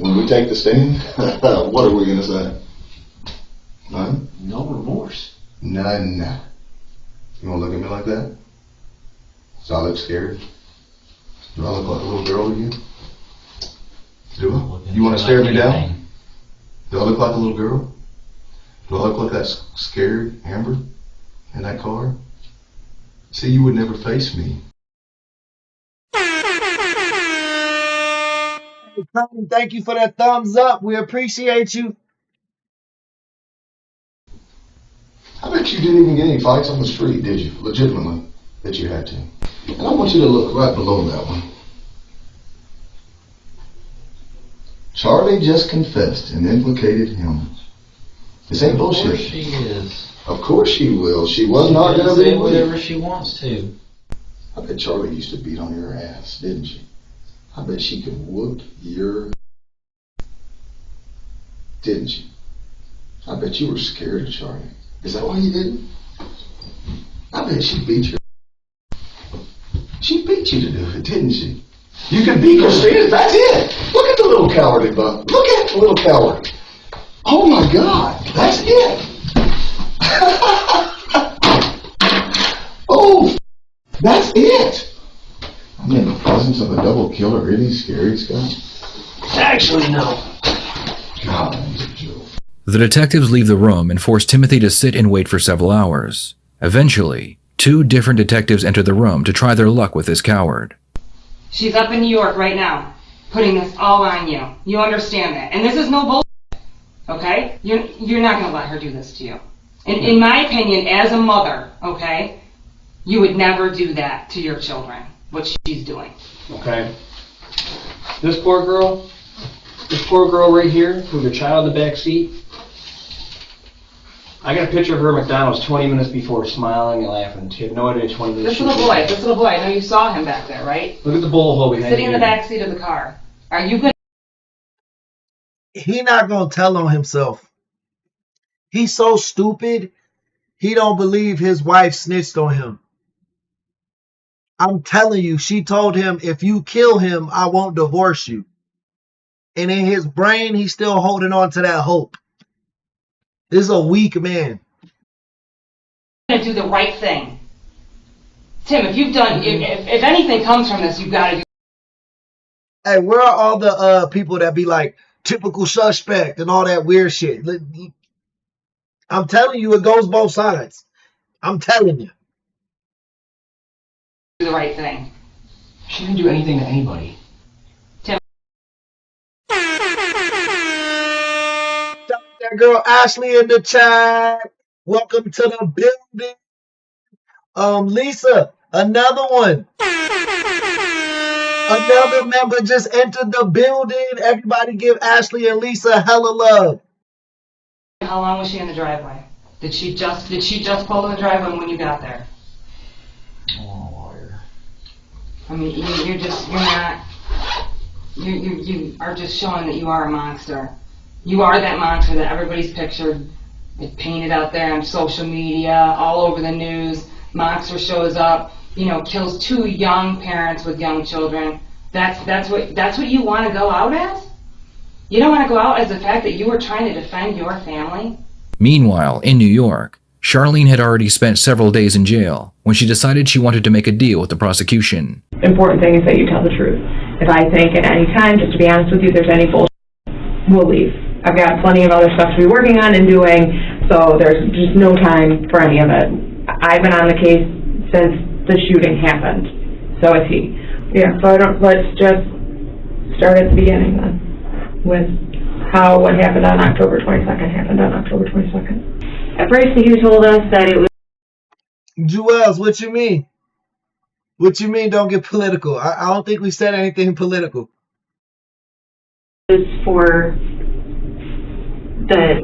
When we take the stand, what are we going to say? None? No remorse. None. You want to look at me like that? Do I look scared? Do I look like a little girl to you? Do I? You want to stare me down? Do I look like a little girl? Do I look like that scared Amber in that car? See, you would never face me. Thank you for that thumbs up. We appreciate you. I bet you didn't even get any fights on the street, did you? Legitimately, that you had to. And I want you to look right below that one. Charlie just confessed and implicated him. This ain't bullshit. Of course she is. Of course she will. She was not going to say be whatever she wants to. I bet Charlie used to beat on your ass, didn't she? I bet she could whoop your... Didn't she? I bet you were scared of Charlie. Is that why you didn't? I bet she beat you. She beat you to do it, didn't she? You could beat Christina, that's it! Look at the little cowardly butt. Look at the little coward. Oh my God, that's it! Oh, that's it! I'm in the presence of a double killer, really scary, Scott? Actually, no. God, he's a joke. The detectives leave the room and force Timothy to sit and wait for several hours. Eventually, 2 different detectives enter the room to try their luck with this coward. She's up in New York right now, putting this all on you. You understand that. And this is no bullshit, okay? You're not going to let her do this to you. And in my opinion, as a mother, okay, you would never do that to your children, what she's doing. Okay. This poor girl right here, with her child in the back seat, I got a picture of her at McDonald's 20 minutes before, smiling and laughing. She had no idea 20 minutes. This little boy, I know you saw him back there, right? Look at the bullet hole behind Sitting in the you. back seat of the car. Are you good? He not gonna tell on himself. He's so stupid. He don't believe his wife snitched on him. I'm telling you, she told him, if you kill him, I won't divorce you. And in his brain, he's still holding on to that hope. This is a weak man. To do the right thing. Tim, if you've done, if anything comes from this, you've got to do. Hey, where are all the people that be like, typical suspect and all that weird shit? I'm telling you, it goes both sides. I'm telling you. Do the right thing. She didn't do anything to anybody. Tim. That girl Ashley in the chat. Welcome to the building. Lisa, another one. Another member just entered the building. Everybody give Ashley and Lisa hella love. How long was she in the driveway? Did she just pull in the driveway when you got there? Oh, lawyer. I mean, you are just showing that you are a monster. You are that monster that everybody's pictured, painted out there on social media, all over the news. Monster shows up, kills 2 young parents with young children. That's what you want to go out as? You don't want to go out as the fact that you were trying to defend your family? Meanwhile, in New York, Charlene had already spent several days in jail when she decided she wanted to make a deal with the prosecution. Important thing is that you tell the truth. If I think at any time, just to be honest with you, there's any bullshit, we'll leave. I've got plenty of other stuff to be working on and doing, so there's just no time for any of it. I've been on the case since the shooting happened. So is he. Yeah, so let's just start at the beginning then, with how what happened on October 22nd happened on October 22nd. At first, you told us that it was. Jewels, what you mean? What you mean don't get political? I don't think we said anything political. For the,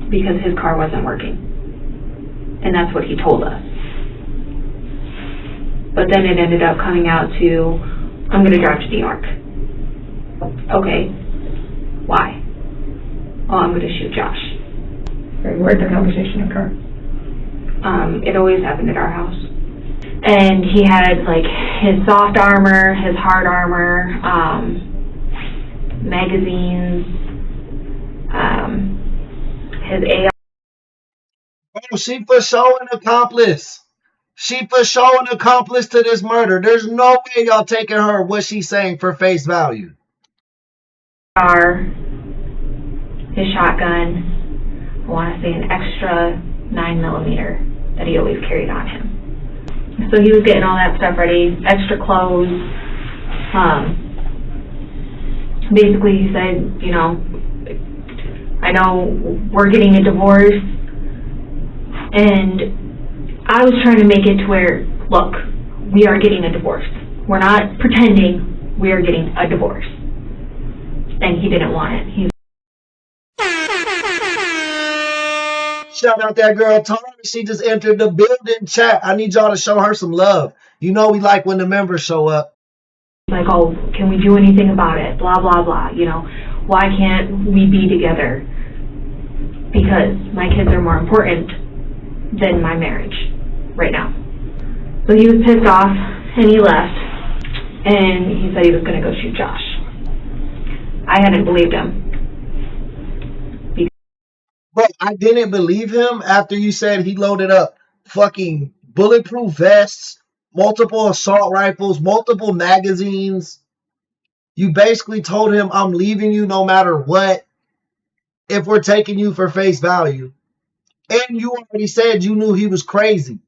because his car wasn't working. And that's what he told us. But then it ended up coming out to, I'm going to drive to New York. Okay. Why? Oh, I'm going to shoot Josh. Where'd the conversation occur? It always happened at our house. And he had, like, his soft armor, his hard armor, magazines, his AR. Oh, she for sure an accomplice. She for sure an accomplice to this murder. There's no way y'all taking her what she's saying for face value. His shotgun, I want to say an extra 9mm that he always carried on him. So he was getting all that stuff ready, extra clothes. Basically he said, I know we're getting a divorce, and I was trying to make it to where, look, we are getting a divorce. We're not pretending, we are getting a divorce. And he didn't want it. Shout out that girl Tara. She just entered the building. Chat, I need y'all to show her some love. You know we like when the members show up. Like, oh, can we do anything about it? Blah, blah, blah. Why can't we be together? Because my kids are more important than my marriage right now. So he was pissed off, and he left, and he said he was going to go shoot Josh. I hadn't believed him. But I didn't believe him after you said he loaded up fucking bulletproof vests, multiple assault rifles, multiple magazines. You basically told him, I'm leaving you no matter what, if we're taking you for face value. And you already said you knew he was crazy.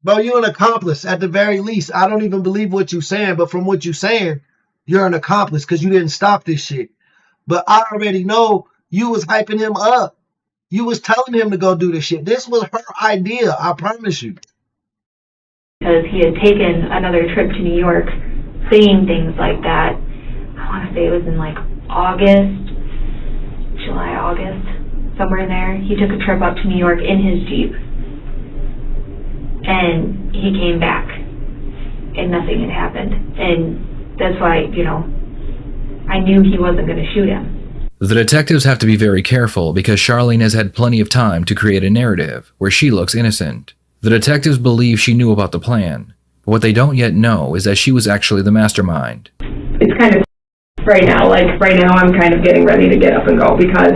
Bro, you're an accomplice at the very least. I don't even believe what you're saying, but from what you're saying, you're an accomplice because you didn't stop this shit. But I already know you was hyping him up. You was telling him to go do this shit. This was her idea, I promise you. Because he had taken another trip to New York saying things like that. I want to say it was in like August, July, August, somewhere in there. He took a trip up to New York in his Jeep. And he came back. And nothing had happened. And that's why, you know, I knew he wasn't going to shoot him. The detectives have to be very careful because Charlene has had plenty of time to create a narrative where she looks innocent. The detectives believe she knew about the plan, but what they don't yet know is that she was actually the mastermind. It's kind of right now, I'm kind of getting ready to get up and go because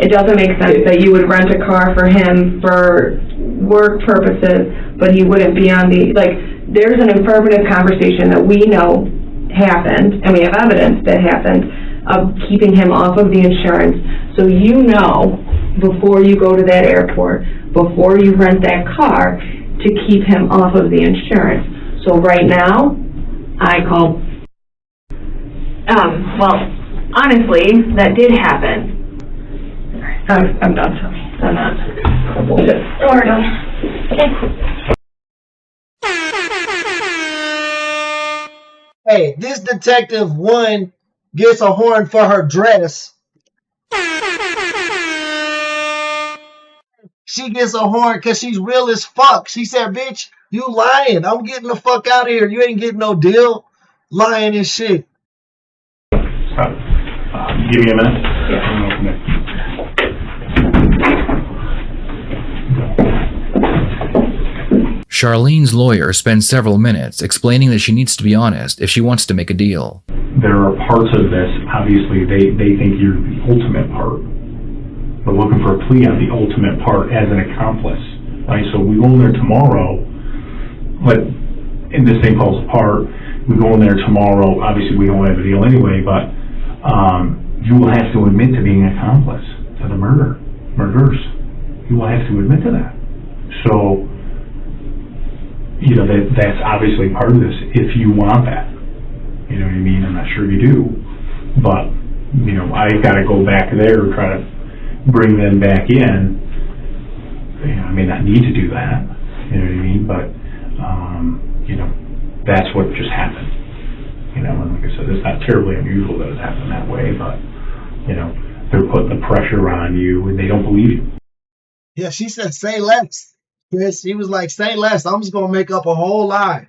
it doesn't make sense that you would rent a car for him for work purposes, but he wouldn't be on the, there's an affirmative conversation that we know happened, and we have evidence that happened, of keeping him off of the insurance. So you know, before you go to that airport, before you rent that car, to keep him off of the insurance. So right now, I call. Well, honestly, that did happen. I'm done. I'm not. We're done. Hey, this detective one gets a horn for her dress. She gets a horn because she's real as fuck. She said, bitch, you lying. I'm getting the fuck out of here. You ain't getting no deal. Lying and shit. Give me a minute. Charlene's lawyer spends several minutes explaining that she needs to be honest if she wants to make a deal. There are parts of this, obviously, they think you're the ultimate part. They're looking for a plea on the ultimate part as an accomplice, right? So we go in there tomorrow, and this thing falls apart. We go in there tomorrow, obviously we don't have a deal anyway, but you will have to admit to being an accomplice to the murders. You will have to admit to that. So, you know, that's obviously part of this, if you want that. You know what I mean? I'm not sure you do, but, you know, I got to go back there and try to bring them back in. You know, I may not need to do that, you know what I mean? But, you know, that's what just happened. You know, and like I said, it's not terribly unusual that it happened that way, but, you know, they're putting the pressure on you and they don't believe you. Yeah, she said, say less. Chris, she was like, say less. I'm just going to make up a whole lie.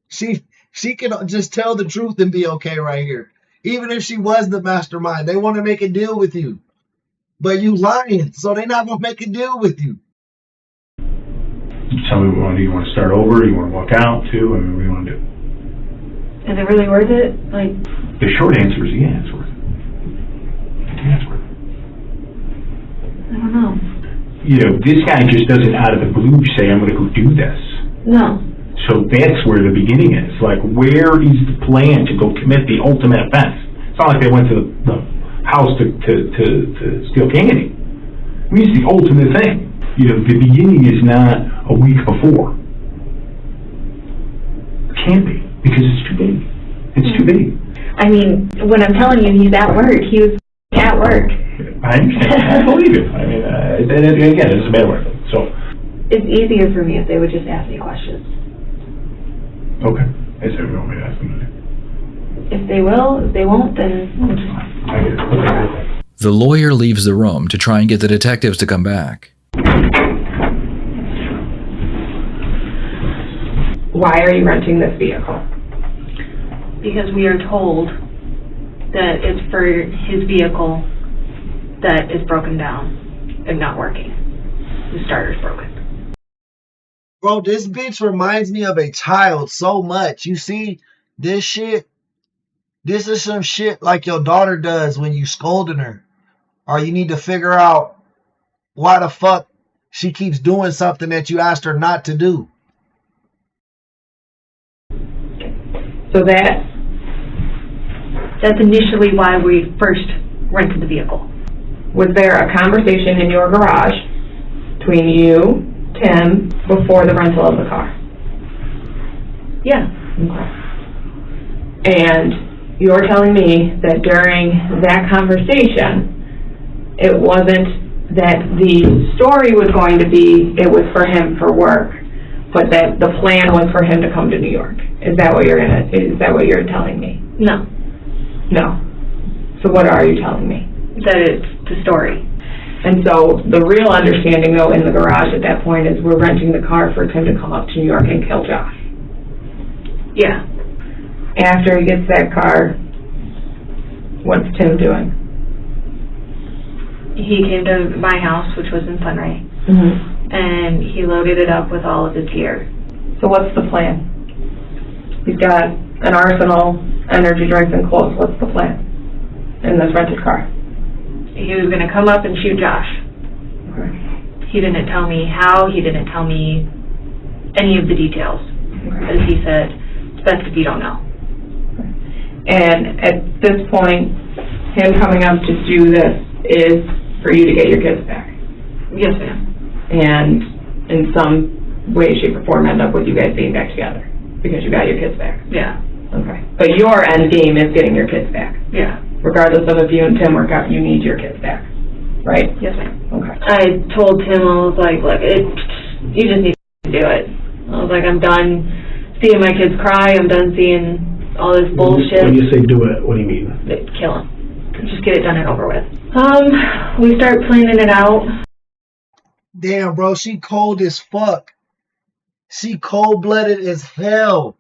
She can just tell the truth and be okay right here. Even if she was the mastermind, they want to make a deal with you. But you lying, so they're not going to make a deal with you. Tell me, do you want to start over? Do you want to walk out too? I mean, what do you want to do? Is it really worth it? Like, the short answer is yeah, it's worth it. Yeah, it's worth it. I don't know. You know, this guy just doesn't out of the blue say, I'm going to go do this. No. So that's where the beginning is. Like, where is the plan to go commit the ultimate offense? It's not like they went to the house to steal candy. I mean, it's the ultimate thing. You know, the beginning is not a week before. It can't be, because it's too big. It's too big. I mean, when I'm telling you he's at work, he was at work. I understand. I believe you. I mean, again, it's a bad word. So it's easier for me if they would just ask me questions. Okay. Is that what you want me to ask them to do? If they will, if they won't, then we'll just... I get it. Okay. The lawyer leaves the room to try and get the detectives to come back. Why are you renting this vehicle? Because we are told that it's for his vehicle that is broken down and not working. The starter's broken. Bro, this bitch reminds me of a child so much. You see, this shit, this is some shit like your daughter does when you scolding her. Or you need to figure out why the fuck she keeps doing something that you asked her not to do. So that's initially why we first rented the vehicle. Was there a conversation in your garage between you, Tim, before the rental of the car? Yeah. Okay. And you're telling me that during that conversation, it wasn't that the story was going to be it was for him for work, but that the plan was for him to come to New York. Is that what you're telling me? No. No. So what are you telling me? That it's the story. And so the real understanding, though, in the garage at that point is we're renting the car for Tim to come up to New York and kill Josh. Yeah. After he gets that car, what's Tim doing? He came to my house, which was in Sunray, and he loaded it up with all of his gear. So what's the plan? He's got an arsenal, energy drinks, and clothes. What's the plan in this rented car? He was going to come up and shoot Josh. Okay. He didn't tell me how. He didn't tell me any of the details. Because he said, it's best if you don't know. And at this point, him coming up to do this is for you to get your kids back. Yes, ma'am. And in some way, shape, or form end up with you guys being back together. Because you got your kids back. Yeah. Okay. But your end game is getting your kids back. Yeah. Regardless of if you and Tim work out, you need your kids back. Right? Yes, ma'am. Okay. I told Tim, I was like, look, you just need to do it. I was like, I'm done seeing my kids cry. I'm done seeing all this bullshit. When you say do it, what do you mean? Kill him. Just get it done and over with. We start planning it out. Damn, bro, she cold as fuck. She cold-blooded as hell.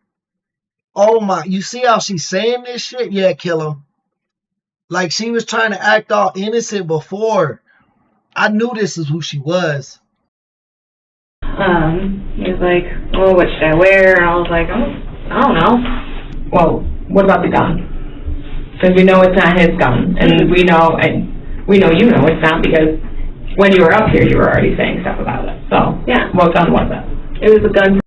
Oh my, you see how she's saying this shit? Yeah, kill him. Like she was trying to act all innocent before. I knew this is who she was. He was like, well, what should I wear? And I was like, oh, I don't know. Well, what about the gun? Because we know it's not his gun, and we know you know it's not, because when you were up here, you were already saying stuff about it. So, yeah. What gun was it? It was a gun.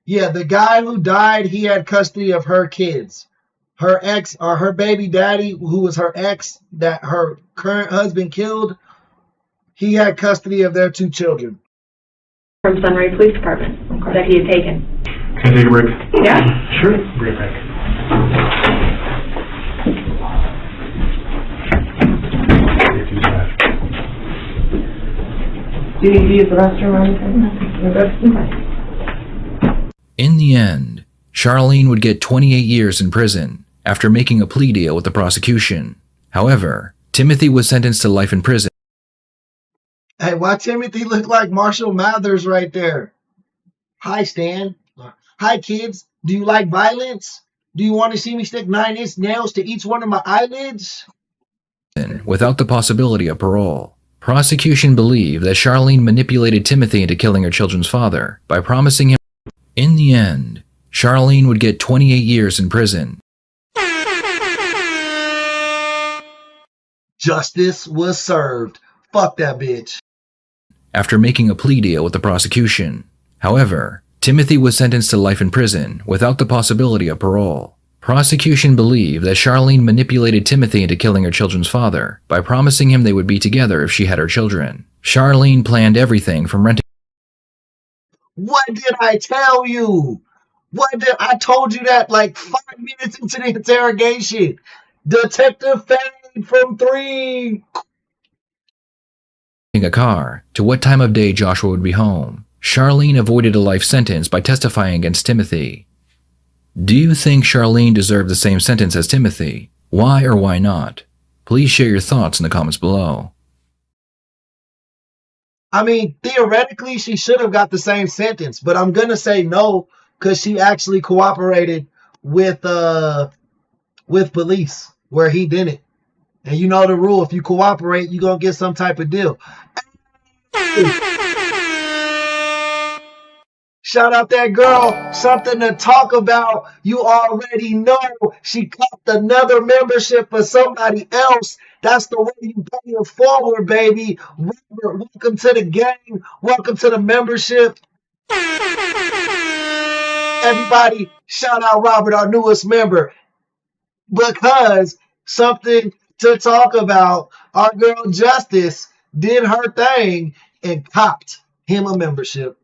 Yeah, the guy who died, he had custody of her kids. Her ex, or her baby daddy, who was her ex, that her current husband killed, he had custody of their 2 children. From Sunray Police Department that he had taken. Can I take a break? Yeah. Sure. Bring it back. Do you need to use the restroom or anything? You're good? Okay. In the end, Charlene would get 28 years in prison after making a plea deal with the prosecution. However, Timothy was sentenced to life in prison. Hey, why Timothy look like Marshall Mathers right there? Hi, Stan. Hi, kids. Do you like violence? Do you want to see me stick 9-inch nails to each one of my eyelids? Without the possibility of parole. Prosecution believed that Charlene manipulated Timothy into killing her children's father by promising him. In the end, Charlene would get 28 years in prison. Justice was served. Fuck that bitch. After making a plea deal with the prosecution. However, Timothy was sentenced to life in prison without the possibility of parole. Prosecution believed that Charlene manipulated Timothy into killing her children's father by promising him they would be together if she had her children. Charlene planned everything from renting. What did I tell you? I told you that like 5 minutes into the interrogation. Detective Fade from 3. A car to what time of day Joshua would be home. Charlene avoided a life sentence by testifying against Timothy. Do you think Charlene deserved the same sentence as Timothy? Why or why not? Please share your thoughts in the comments below. I mean, theoretically, she should have got the same sentence, but I'm going to say no because she actually cooperated with police where he didn't. And you know the rule, if you cooperate, you're going to get some type of deal. Shout out that girl, something to talk about. You already know she copped another membership for somebody else. That's the way you pay it forward, baby. Robert, welcome to the gang. Welcome to the membership. Everybody, shout out Robert, our newest member. Because something to talk about, our girl Justice did her thing and copped him a membership.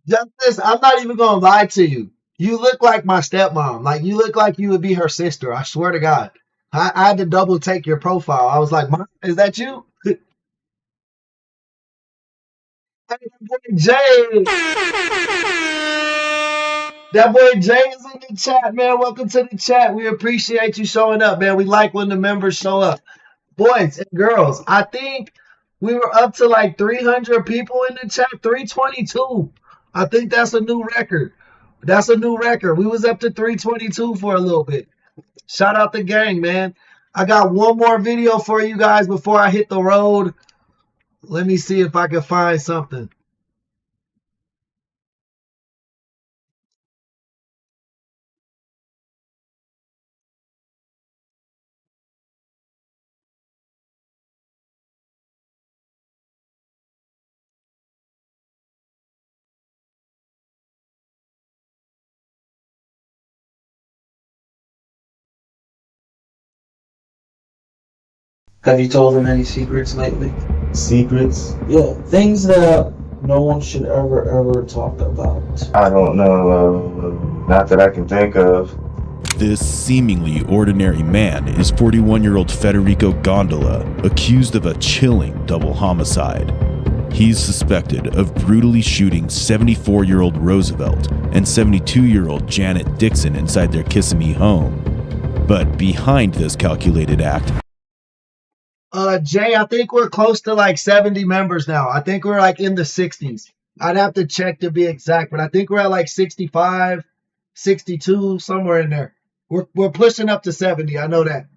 Justice, I'm not even gonna lie to you. You look like my stepmom. Like you look like you would be her sister. I swear to God. I had to double take your profile. I was like, Mom, is that you? Hey, that boy Jay. That boy Jay is in the chat, man. Welcome to the chat. We appreciate you showing up, man. We like when the members show up. Boys and girls, I think we were up to like 300 people in the chat. 322. I think that's a new record. That's a new record. We was up to 322 for a little bit. Shout out the gang, man. I got one more video for you guys before I hit the road. Let me see if I can find something. Have you told him any secrets lately? Secrets? Yeah, things that no one should ever talk about. I don't know, not that I can think of. This seemingly ordinary man is 41-year-old Federico Gondola, accused of a chilling double homicide. He's suspected of brutally shooting 74-year-old Roosevelt and 72-year-old Janet Dixon inside their Kissimmee home. But behind this calculated act, Jay, I think we're close to like 70 members now. I think we're like in the 60s. I'd have to check to be exact, but I think we're at like 65, 62, somewhere in there. We're pushing up to 70. I know that.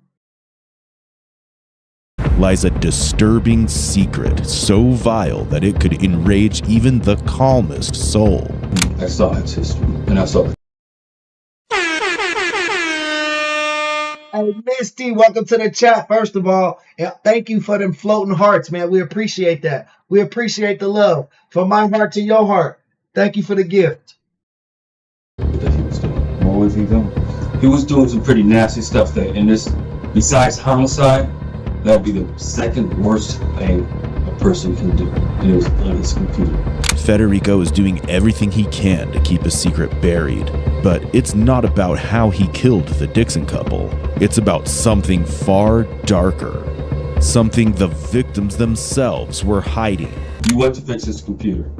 lies a disturbing secret so vile that it could enrage even the calmest soul. I saw its history, and I saw it. Hey, Misty, welcome to the chat, first of all. And thank you for them floating hearts, man. We appreciate that. We appreciate the love. From my heart to your heart. Thank you for the gift. That he was doing. What was he doing? He was doing some pretty nasty stuff there. And this, besides homicide, that would be the second worst thing a person can do. And it was on his computer. Federico is doing everything he can to keep his secret buried. But it's not about how he killed the Dixon couple. It's about something far darker. Something the victims themselves were hiding. You went to fix his computer.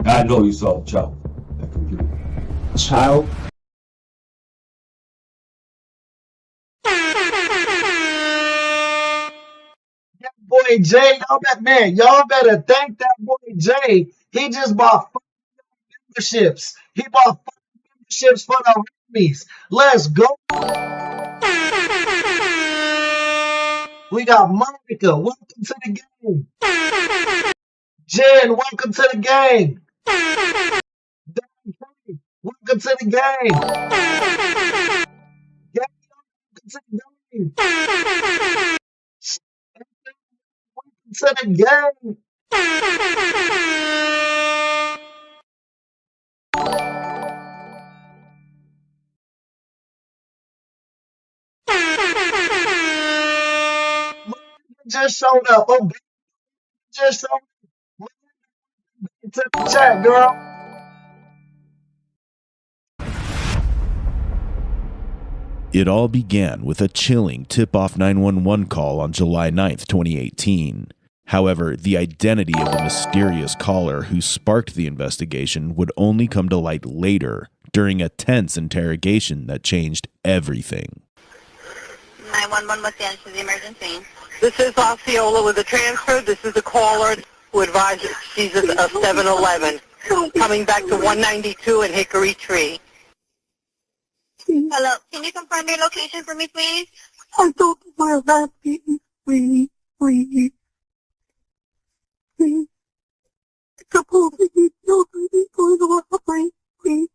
I know you saw the child. That computer. Child? That boy Jay, y'all better thank that boy Jay. He just bought 5 memberships. He bought 5 memberships for the homies. Let's go. We got Monica. Welcome to the game. Jen, welcome to the game. Welcome to the game. Welcome to the game. Welcome to the game. Just showed up. Oh, just showed up. To the chat, girl. It all began with a chilling tip-off 911 call on July 9th, 2018. However, the identity of the mysterious caller who sparked the investigation would only come to light later, during a tense interrogation that changed everything. 911, what's the answer to the emergency? This is Osceola with the transfer. This is the caller who advised she's at a 7-Eleven, coming back to 192 and Hickory Tree. Hello, can you confirm your location for me, please? I don't know that, please. Supposedly children going to operate, please.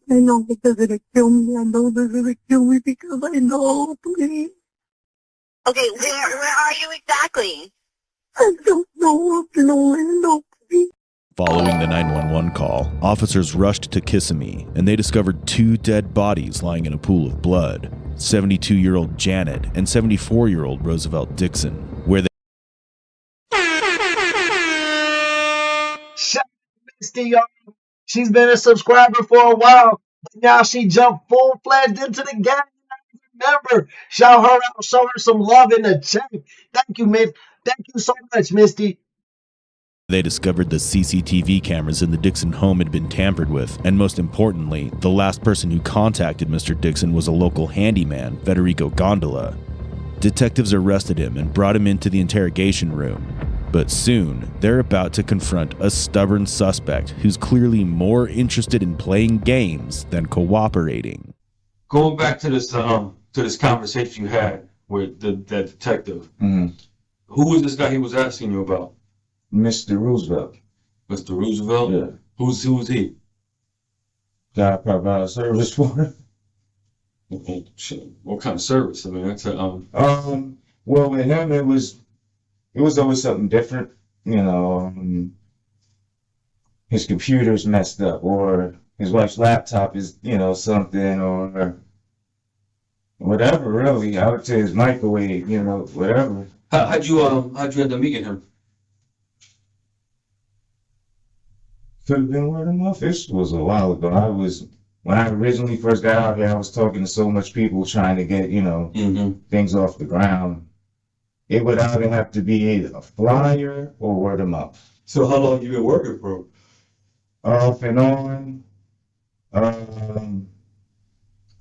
I know because it'll kill me. I know they're going to kill me because I know, please. Okay, where are you exactly? I don't know. No, please. Following the 911 call, officers rushed to Kissimmee, and they discovered 2 dead bodies lying in a pool of blood, 72-year-old Janet and 74-year-old Roosevelt Dixon, where they... Misty, y'all. She's been a subscriber for a while, but now she jumped full-fledged into the game. Remember, shout her out, show her some love in the chat. Thank you, Miss. Thank you so much, Misty. They discovered the CCTV cameras in the Dixon home had been tampered with, and most importantly, the last person who contacted Mr. Dixon was a local handyman, Federico Gondola. Detectives arrested him and brought him into the interrogation room. But soon, they're about to confront a stubborn suspect who's clearly more interested in playing games than cooperating. Going back to this conversation you had with that detective, who was this guy he was asking you about? Mr. Roosevelt. Mr. Roosevelt? Yeah. Who's he? Guy provide service for him. What kind of service? I mean, that's a well, with him, it was always something different. You know, his computer's messed up, or his wife's laptop is, something, or whatever. Really, I would say his microwave. Whatever. How'd you end up meeting him? Could have been word of mouth. This was a while ago. When I originally first got out here, I was talking to so much people trying to get, things off the ground. It would either have to be a flyer or word of mouth. So how long you been working for him? Off and on.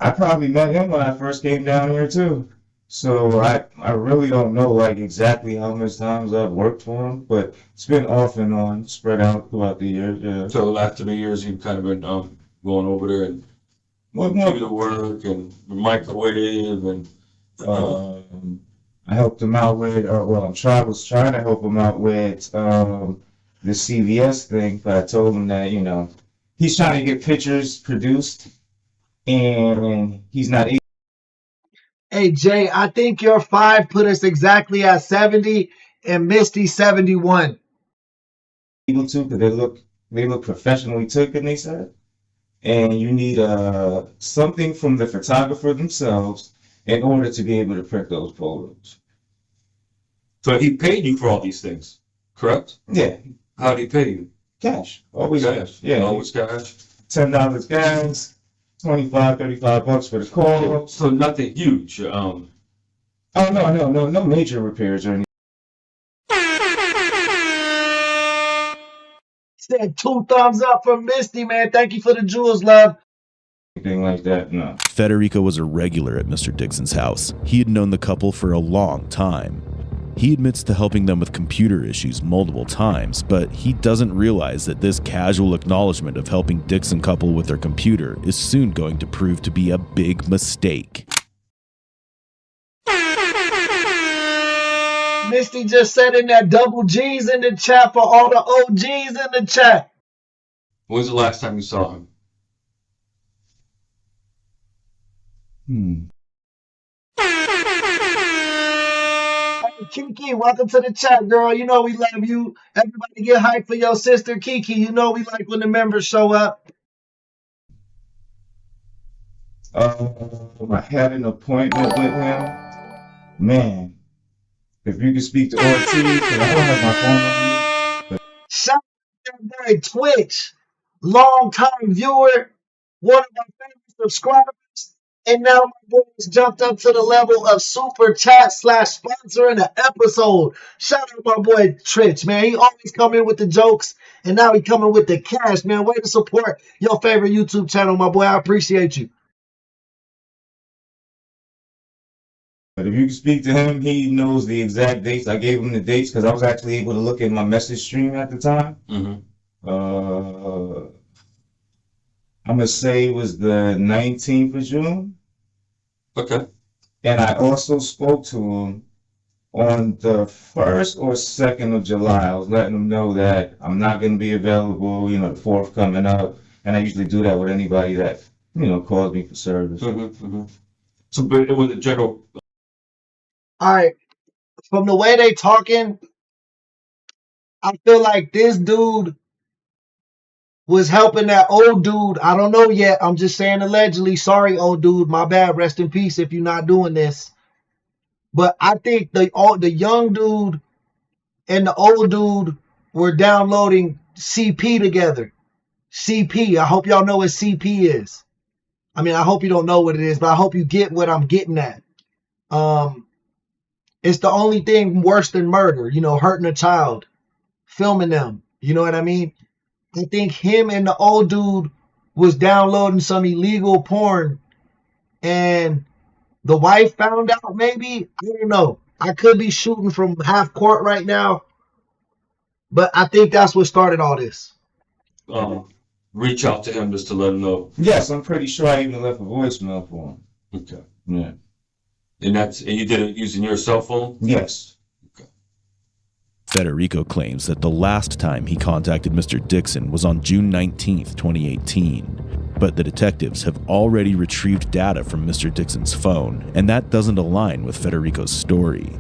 I probably met him when I first came down here too. So I really don't know exactly how much times I've worked for him, but it's been off and on, spread out throughout the years. Yeah. So the last 3 years you've kind of been going over there and do the work and the microwave and. I helped him out with, I was trying to help him out with the CVS thing, but I told him that he's trying to get pictures produced, and he's not able. Hey, Jay, I think your 5 put us exactly at 70 and Misty 71. Able to, because they look professionally taken, they said. And you need something from the photographer themselves in order to be able to print those photos. So he paid you for all these things, correct? Yeah. How'd he pay you? Cash. Always cash. Yeah. Always cash. $10 cash. $25, $35 for the call. So nothing huge. Oh no major repairs or anything. Said 2 thumbs up from Misty, man. Thank you for the jewels, love. Anything like that, no. Federico was a regular at Mr. Dixon's house. He had known the couple for a long time. He admits to helping them with computer issues multiple times, but he doesn't realize that this casual acknowledgement of helping Dixon couple with their computer is soon going to prove to be a big mistake. Misty just said in that double G's in the chat for all the OGs in the chat. When's the last time you saw him? Hey, Kiki, welcome to the chat, girl. You know we love you. Everybody get hyped for your sister, Kiki. You know we like when the members show up. I had an appointment with him. Man, if you could speak to Ortiz, because I don't have my phone on me. Shout out to that boy Twitch, long-time viewer, one of my favorite subscribers, and now my boy has jumped up to the level of super chat / sponsoring an episode. Shout out my boy Twitch, man. He always come in with the jokes, and now he coming with the cash, man. Way to support your favorite YouTube channel, my boy. I appreciate you. But if you can speak to him, he knows the exact dates. I gave him the dates because I was actually able to look at my message stream at the time. I'm going to say it was the 19th of June. Okay. And I also spoke to him on the 1st or 2nd of July. I was letting him know that I'm not going to be available, the 4th coming up. And I usually do that with anybody that, calls me for service. So, but it was a general... All right, from the way they talking, I feel like this dude was helping that old dude. I don't know yet. I'm just saying allegedly. Sorry, old dude. My bad. Rest in peace if you're not doing this. But I think the young dude and the old dude were downloading CP together. CP, I hope y'all know what CP is. I mean, I hope you don't know what it is, but I hope you get what I'm getting at. It's the only thing worse than murder, hurting a child, filming them. You know what I mean? I think him and the old dude was downloading some illegal porn, and the wife found out, maybe. I don't know. I could be shooting from half court right now, but I think that's what started all this. Reach out to him just to let him know. Yes, I'm pretty sure I even left a voicemail for him. Okay. Yeah. And you did it using your cell phone? Yes. Federico claims that the last time he contacted Mr. Dixon was on June 19th, 2018, but the detectives have already retrieved data from Mr. Dixon's phone, and that doesn't align with Federico's story.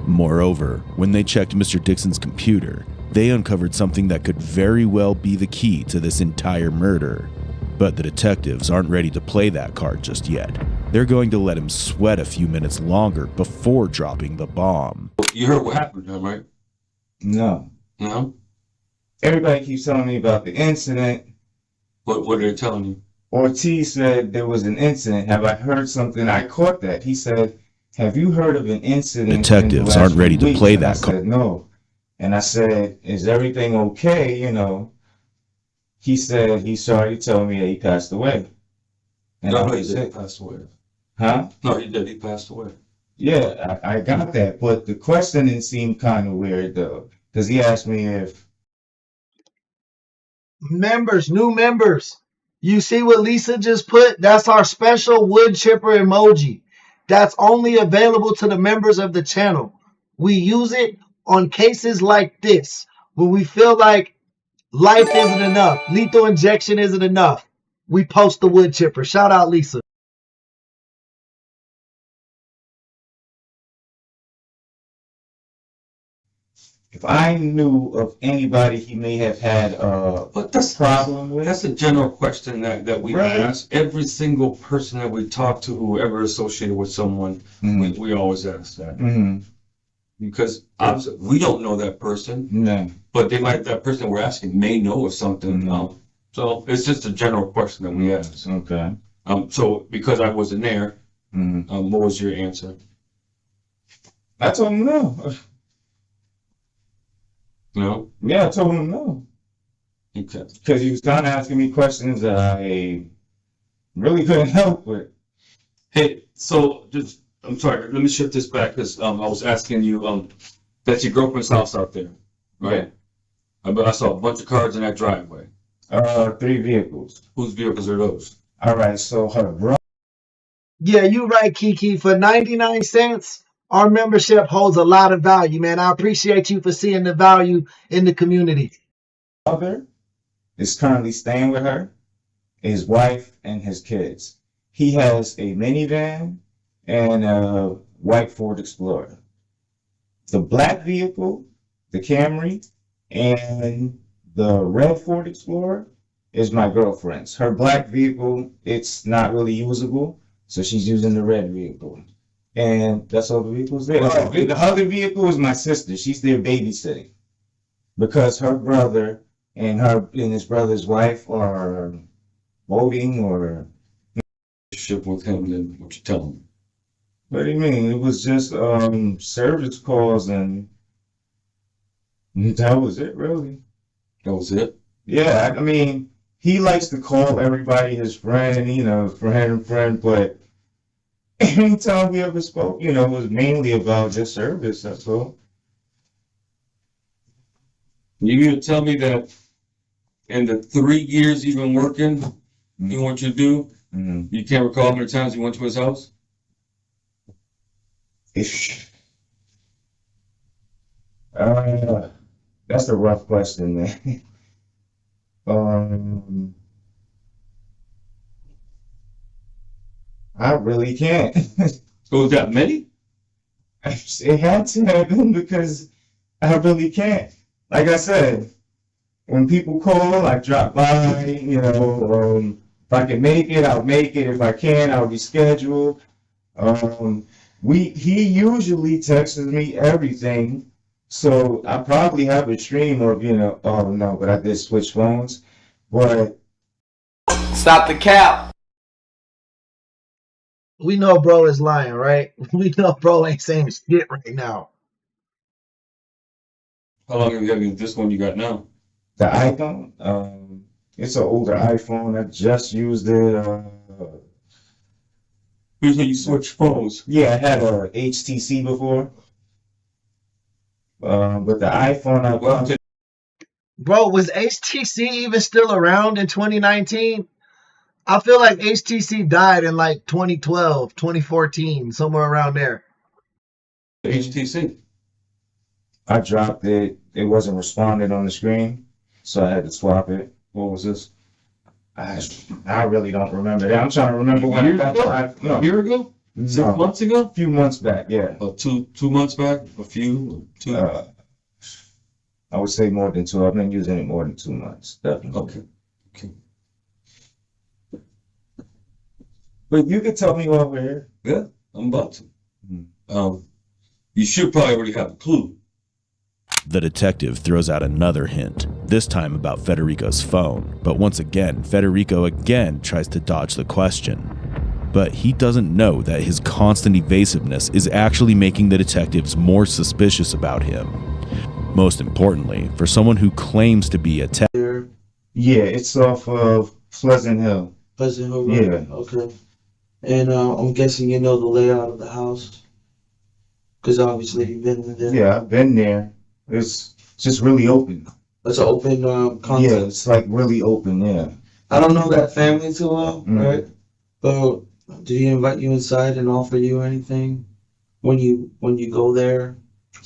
Moreover, when they checked Mr. Dixon's computer, they uncovered something that could very well be the key to this entire murder. But the detectives aren't ready to play that card just yet. They're going to let him sweat a few minutes longer before dropping the bomb. You heard what happened to him, right? No. No? Everybody keeps telling me about the incident. What are they telling you? Ortiz said there was an incident. Have I heard something? I caught that. He said, have you heard of an incident? Detectives aren't ready to play that card. I said, no. And I said, is everything okay? He said he's sorry to tell me that he passed away. And no, he did. He passed away. Huh? No, he did. He passed away. Yeah, I got that. But the questioning seemed kind of weird, though. Because he asked me if... New members. You see what Lisa just put? That's our special wood chipper emoji. That's only available to the members of the channel. We use it on cases like this, when we feel like life isn't enough, lethal injection isn't enough. We post the wood chipper. Shout out Lisa. If I knew of anybody he may have had a problem with. That's a general question that we ask. Every single person that we talk to who ever associated with someone, we always ask that. Mm-hmm. Because obviously we don't know that person. No. But that person we're asking may know of something. Mm-hmm. So it's just a general question that we ask. Okay. So because I wasn't there, what was your answer? I told him no. No? Yeah, I told him no. Okay. Because he was kind of asking me questions that I really couldn't help with. Hey, so I'm sorry, let me shift this back because I was asking you, that's your girlfriend's house out there, right? Yeah. I saw a bunch of cars in that driveway. 3 vehicles. Whose vehicles are those? All right, so her brother. Yeah, you're right, Kiki. For 99 cents, our membership holds a lot of value, man. I appreciate you for seeing the value in the community. Brother is currently staying with her, his wife, and his kids. He has a minivan and a white Ford Explorer. The black vehicle, the Camry, and the red Ford Explorer is my girlfriend's. Her black vehicle, it's not really usable, so she's using the red vehicle. And that's all the vehicles there. Oh, the other vehicle is my sister. She's there babysitting. Because her brother and his brother's wife are voting or relationship with him, then what you tell him? What do you mean? It was just service calls and that was it, really. That was it? Yeah, I mean, he likes to call everybody his friend, friend, but anytime we ever spoke, it was mainly about just service, that's all. You gonna tell me that in the 3 years you've been working, you want you to do, you can't recall how many times you went to his house? That's a rough question, man. I really can't. So was that many? It had to have been because I really can't. Like I said, when people call, I drop by, if I can make it, I'll make it. If I can't, I'll reschedule. He usually texts me everything So I probably have a stream or, oh no, but I did switch phones. But Stop the cap. We know bro is lying, right? We know bro ain't saying shit right now. How long have you had this one you got now? the iPhone, it's an older iPhone. I just used it. Usually you switch phones. Yeah, I had a HTC before. But the iPhone I bought. Bro, was HTC even still around in 2019? I feel like HTC died in like 2012, 2014, somewhere around there. HTC. I dropped it. It wasn't responding on the screen, so I had to swap it. What was this? I really don't remember that. I'm trying to remember when I got the iPhone. A year ago? 6 months ago? A few months back, yeah. Two months back? A few? Two? I would say more than 2. I've been using it more than 2 months, definitely. Okay. But you could tell me while we're here. Yeah, I'm about to. You should probably already have a clue. The detective throws out another hint, this time about Federico's phone, but once again, Federico again tries to dodge the question. But he doesn't know that his constant evasiveness is actually making the detectives more suspicious about him. Most importantly, for someone who claims to be a Yeah, it's off of Pleasant Hill. Pleasant Hill Road? Yeah. Okay. And I'm guessing you know the layout of the house? Because obviously you've been there. Yeah, I've been there. It's just really open. It's an open concept. Yeah, it's like really open, yeah. I don't know that family too well, right? But did he invite you inside and offer you anything when you go there?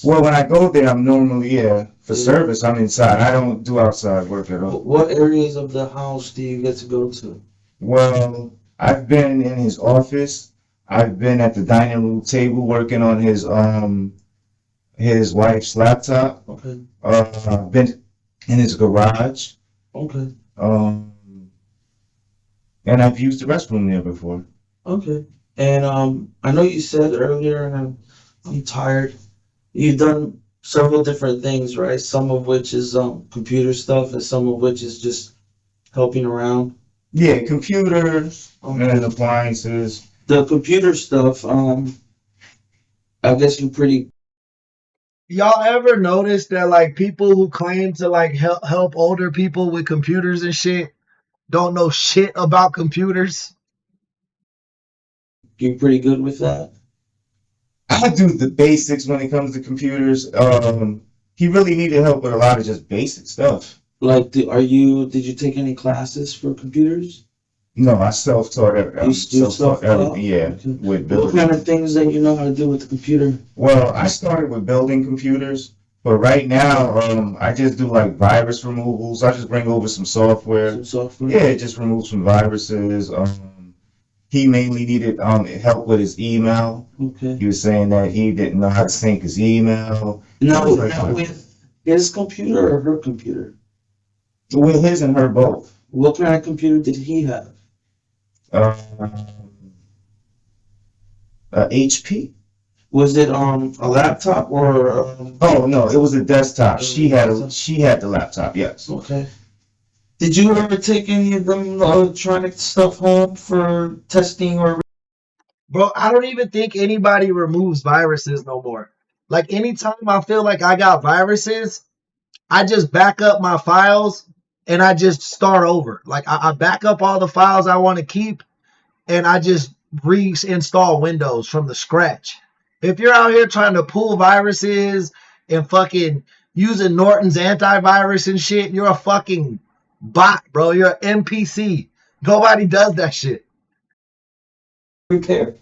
Well, when I go there, I'm normally, for service, I'm inside. I don't do outside work at all. What areas of the house do you get to go to? Well, I've been in his office. I've been at the dining room table working on his wife's laptop. Okay. I've been in his garage. Okay. And I've used the restroom there before. Okay. And I know you said earlier, and I'm tired. You've done several different things, right? Some of which is computer stuff, and some of which is just helping around. Yeah, computers and appliances. The computer stuff, I guess you're pretty. Y'all ever notice that like people who claim to like help older people with computers and shit don't know shit about computers? You're pretty good with that? I do the basics when it comes to computers. He really needed help with a lot of just basic stuff. Like, did you take any classes for computers? No, I self-taught everything. You self-taught everything, yeah, with building. What kind of things that you know how to do with the computer? Well, I started with building computers, but right now, I just do like virus removals. I just bring over some software. Some software? Yeah, it just removes some viruses. He mainly needed help with his email. Okay. He was saying that he didn't know how to sync his email. Now with his computer or her computer? With his and her both. What kind of computer did he have? HP. Was it a laptop or? Oh no, it was a desktop. She had the laptop. Yes. Okay. Did you ever take any of them electronic stuff home for testing or? Bro, I don't even think anybody removes viruses no more. Like anytime I feel like I got viruses, I just back up my files and I just start over. Like I back up all the files I want to keep and I just reinstall Windows from the scratch. If you're out here trying to pull viruses and fucking using Norton's antivirus and shit, you're a fucking bot, bro. You're an NPC. Nobody does that shit. Repair.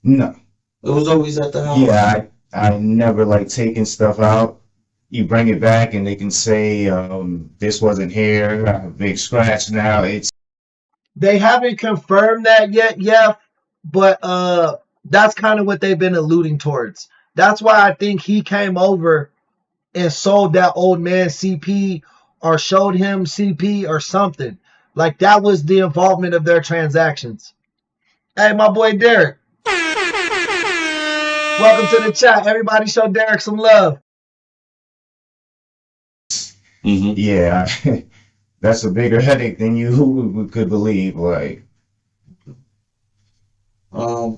No. It was always at the house. Yeah, I never like taking stuff out. You bring it back and they can say this wasn't here. I have a big scratch now. They haven't confirmed that yet, yeah, but that's kind of what they've been alluding towards. That's why I think he came over and sold that old man CP or showed him CP or something. Like that was the involvement of their transactions. Hey, my boy Derek. Welcome to the chat. Everybody show Derek some love. Yeah, that's a bigger headache than you could believe. Like, I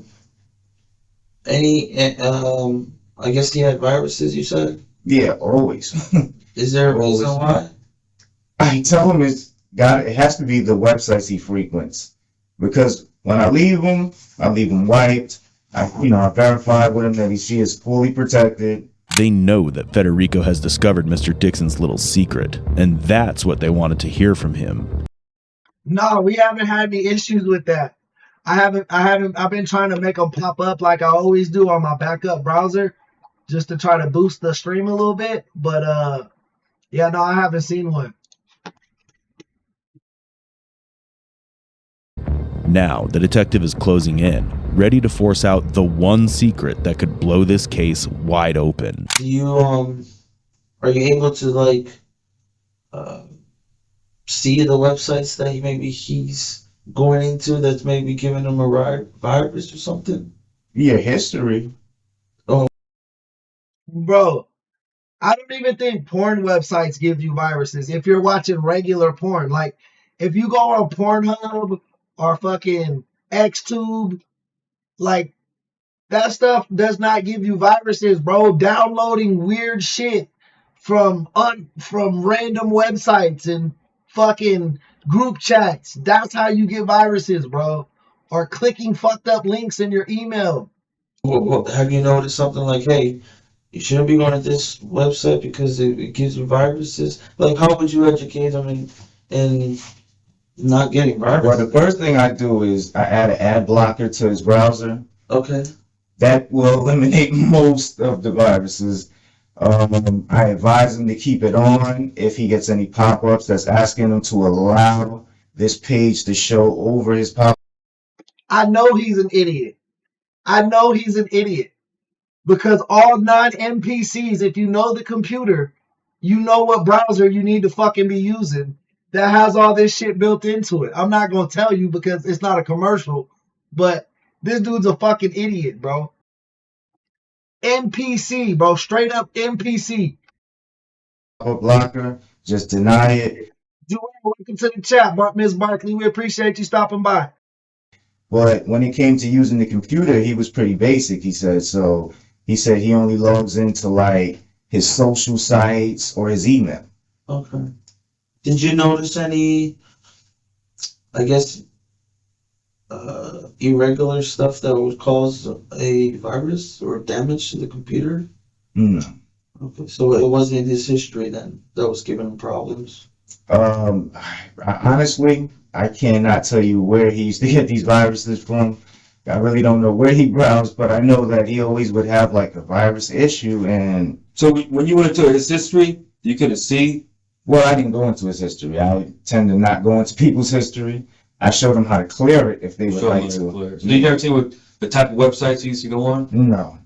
guess he had viruses, you said? yeah, always. Is there a Always. reason why? I tell him it has to be the websites he frequents, because when I leave him wiped. I verify with him that he is fully protected. They know that Federico has discovered Mr. Dixon's little secret, and that's what they wanted to hear from him. No, we haven't had any issues with that. I've been trying to make them pop up like I always do on my backup browser, just to try to boost the stream a little bit. But yeah, no, I haven't seen one. Now, the detective is closing in, ready to force out the one secret that could blow this case wide open. Do you, are you able to, like, see the websites that he's going into that's maybe giving him a virus or something? Yeah, history. Oh. Bro, I don't even think porn websites give you viruses if you're watching regular porn. Like, if you go on Pornhub or fucking Xtube, like, that stuff does not give you viruses, bro. Downloading weird shit from random websites and fucking group chats. That's how you get viruses, bro. Or clicking fucked up links in your email. Well, have you noticed something like, hey, you shouldn't be going to this website because it gives you viruses? Like, how would you educate them in not getting viruses? Well, the first thing I do is I add an ad blocker to his browser. Okay. That will eliminate most of the viruses. I advise him to keep it on if he gets any pop-ups that's asking him to allow this page to show over his pop. I know he's an idiot. Because all non-NPCs, if you know the computer, you know what browser you need to fucking be using that has all this shit built into it. I'm not going to tell you because it's not a commercial, but this dude's a fucking idiot, bro. NPC, bro. Straight up NPC. Blocker, just deny it. Joanne, welcome to the chat, Miss Barkley. We appreciate you stopping by. But when it came to using the computer, he was pretty basic, he said. So he said he only logs into, like, his social sites or his email. Okay. Did you notice any, I guess, irregular stuff that would cause a virus or damage to the computer? No. Okay, so it wasn't his history then that was giving him problems? Honestly, I cannot tell you where he used to get these viruses from. I really don't know where he browsed, but I know that he always would have like a virus issue. And so when you went into his history, you couldn't see? Well, I didn't go into his history. I tend to not go into people's history. I showed them how to clear it if they would like to. So did you ever see what the type of websites he used to go on? No.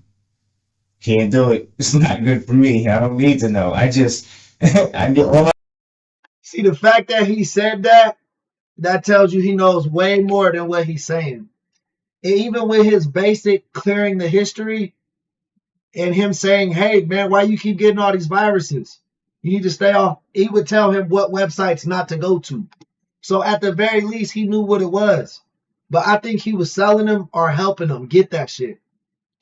Can't do it. It's not good for me. I don't need to know. I just, See, the fact that he said that tells you he knows way more than what he's saying. And even with his basic clearing the history and him saying, hey, man, why you keep getting all these viruses? You need to stay off. He would tell him what websites not to go to. So at the very least, he knew what it was. But I think he was selling them or helping them get that shit.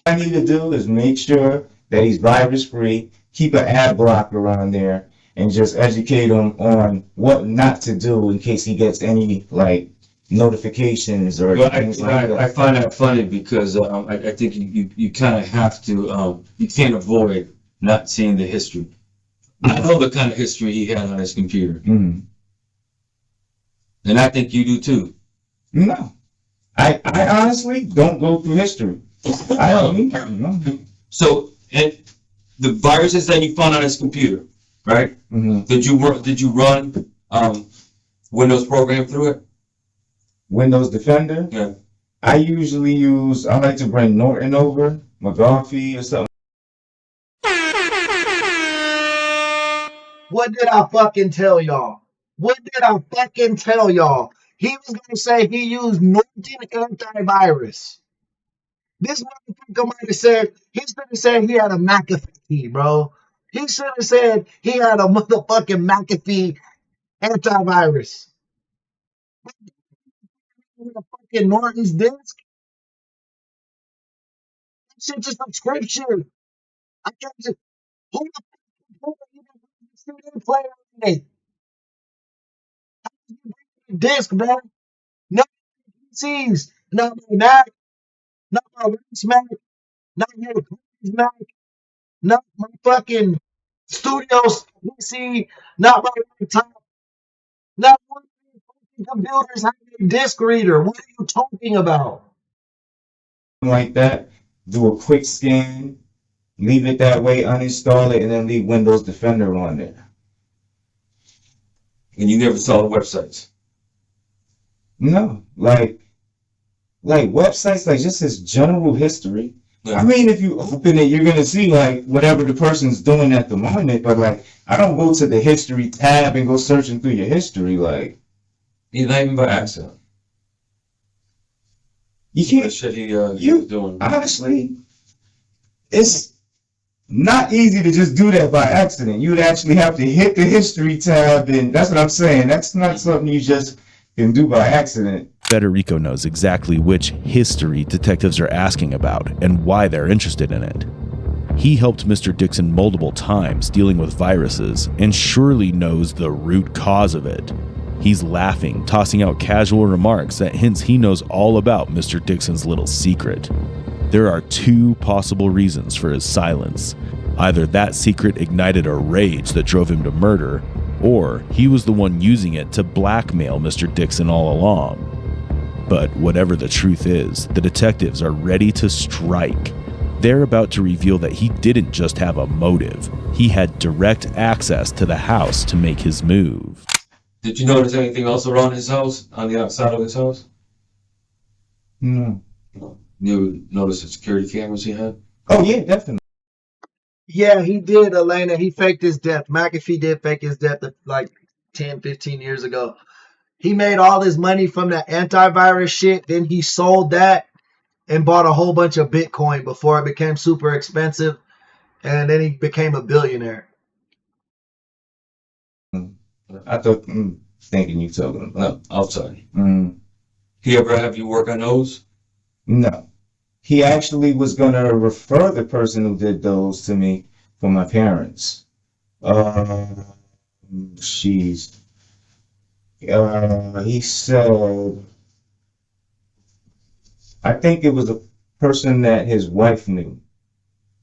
What I need to do is make sure that he's virus free, keep an ad blocker on there, and just educate him on what not to do in case he gets any like notifications or things like that. I find that funny because I think you kind of have to, you can't avoid not seeing the history. I know the kind of history he had on his computer. Mm-hmm. And I think you do too. No. I honestly don't go through history. I don't need to. So, and the viruses that you found on his computer, right? Mm-hmm. Did you run Windows program through it? Windows Defender? Yeah. I like to bring Norton over, McAfee or something. What did I fucking tell y'all? He was going to say he used Norton antivirus. This motherfucker might have said, he's going to say he had a McAfee, bro. He should have said he had a motherfucking McAfee antivirus. With a fucking Norton's disk. That shit's a subscription. I can't just who the fuck is the CD player on it? Disc, bro. No PCs. Not my Mac. Not my Windows Mac. Not my Windows Mac. Not my fucking Studios PC. Not my laptop. Not one of these fucking computers have a disc reader. What are you talking about? Like that, do a quick scan, leave it that way, uninstall it, and then leave Windows Defender on there. And you never saw the websites? No, like websites, like just his general history. Yeah. I mean, if you open it, you're gonna see like whatever the person's doing at the moment. But like, I don't go to the history tab and go searching through your history. Like, He's not even by accident. you can't. What shit he was doing. Honestly, it's not easy to just do that by accident. You'd actually have to hit the history tab, and that's what I'm saying. That's not something you just can do by accident. Federico knows exactly which history detectives are asking about and why they're interested in it. He helped Mr. Dixon multiple times dealing with viruses and surely knows the root cause of it. He's laughing, tossing out casual remarks that hints he knows all about Mr. Dixon's little secret. There are two possible reasons for his silence. Either that secret ignited a rage that drove him to murder, or he was the one using it to blackmail Mr. Dixon all along. But whatever the truth is, the detectives are ready to strike. They're about to reveal that he didn't just have a motive. He had direct access to the house to make his move. Did you notice anything else around his house, on the outside of his house? No. You ever notice the security cameras he had? Oh yeah, definitely. Yeah, he did, Elena. He faked his death. McAfee did fake his death like 10, 15 years ago. He made all his money from that antivirus shit. Then he sold that and bought a whole bunch of Bitcoin before it became super expensive. And then he became a billionaire. I thought, thinking you told him. No, outside. He ever have you work on those? No. He actually was going to refer the person who did those to me for my parents. He said, I think it was a person that his wife knew,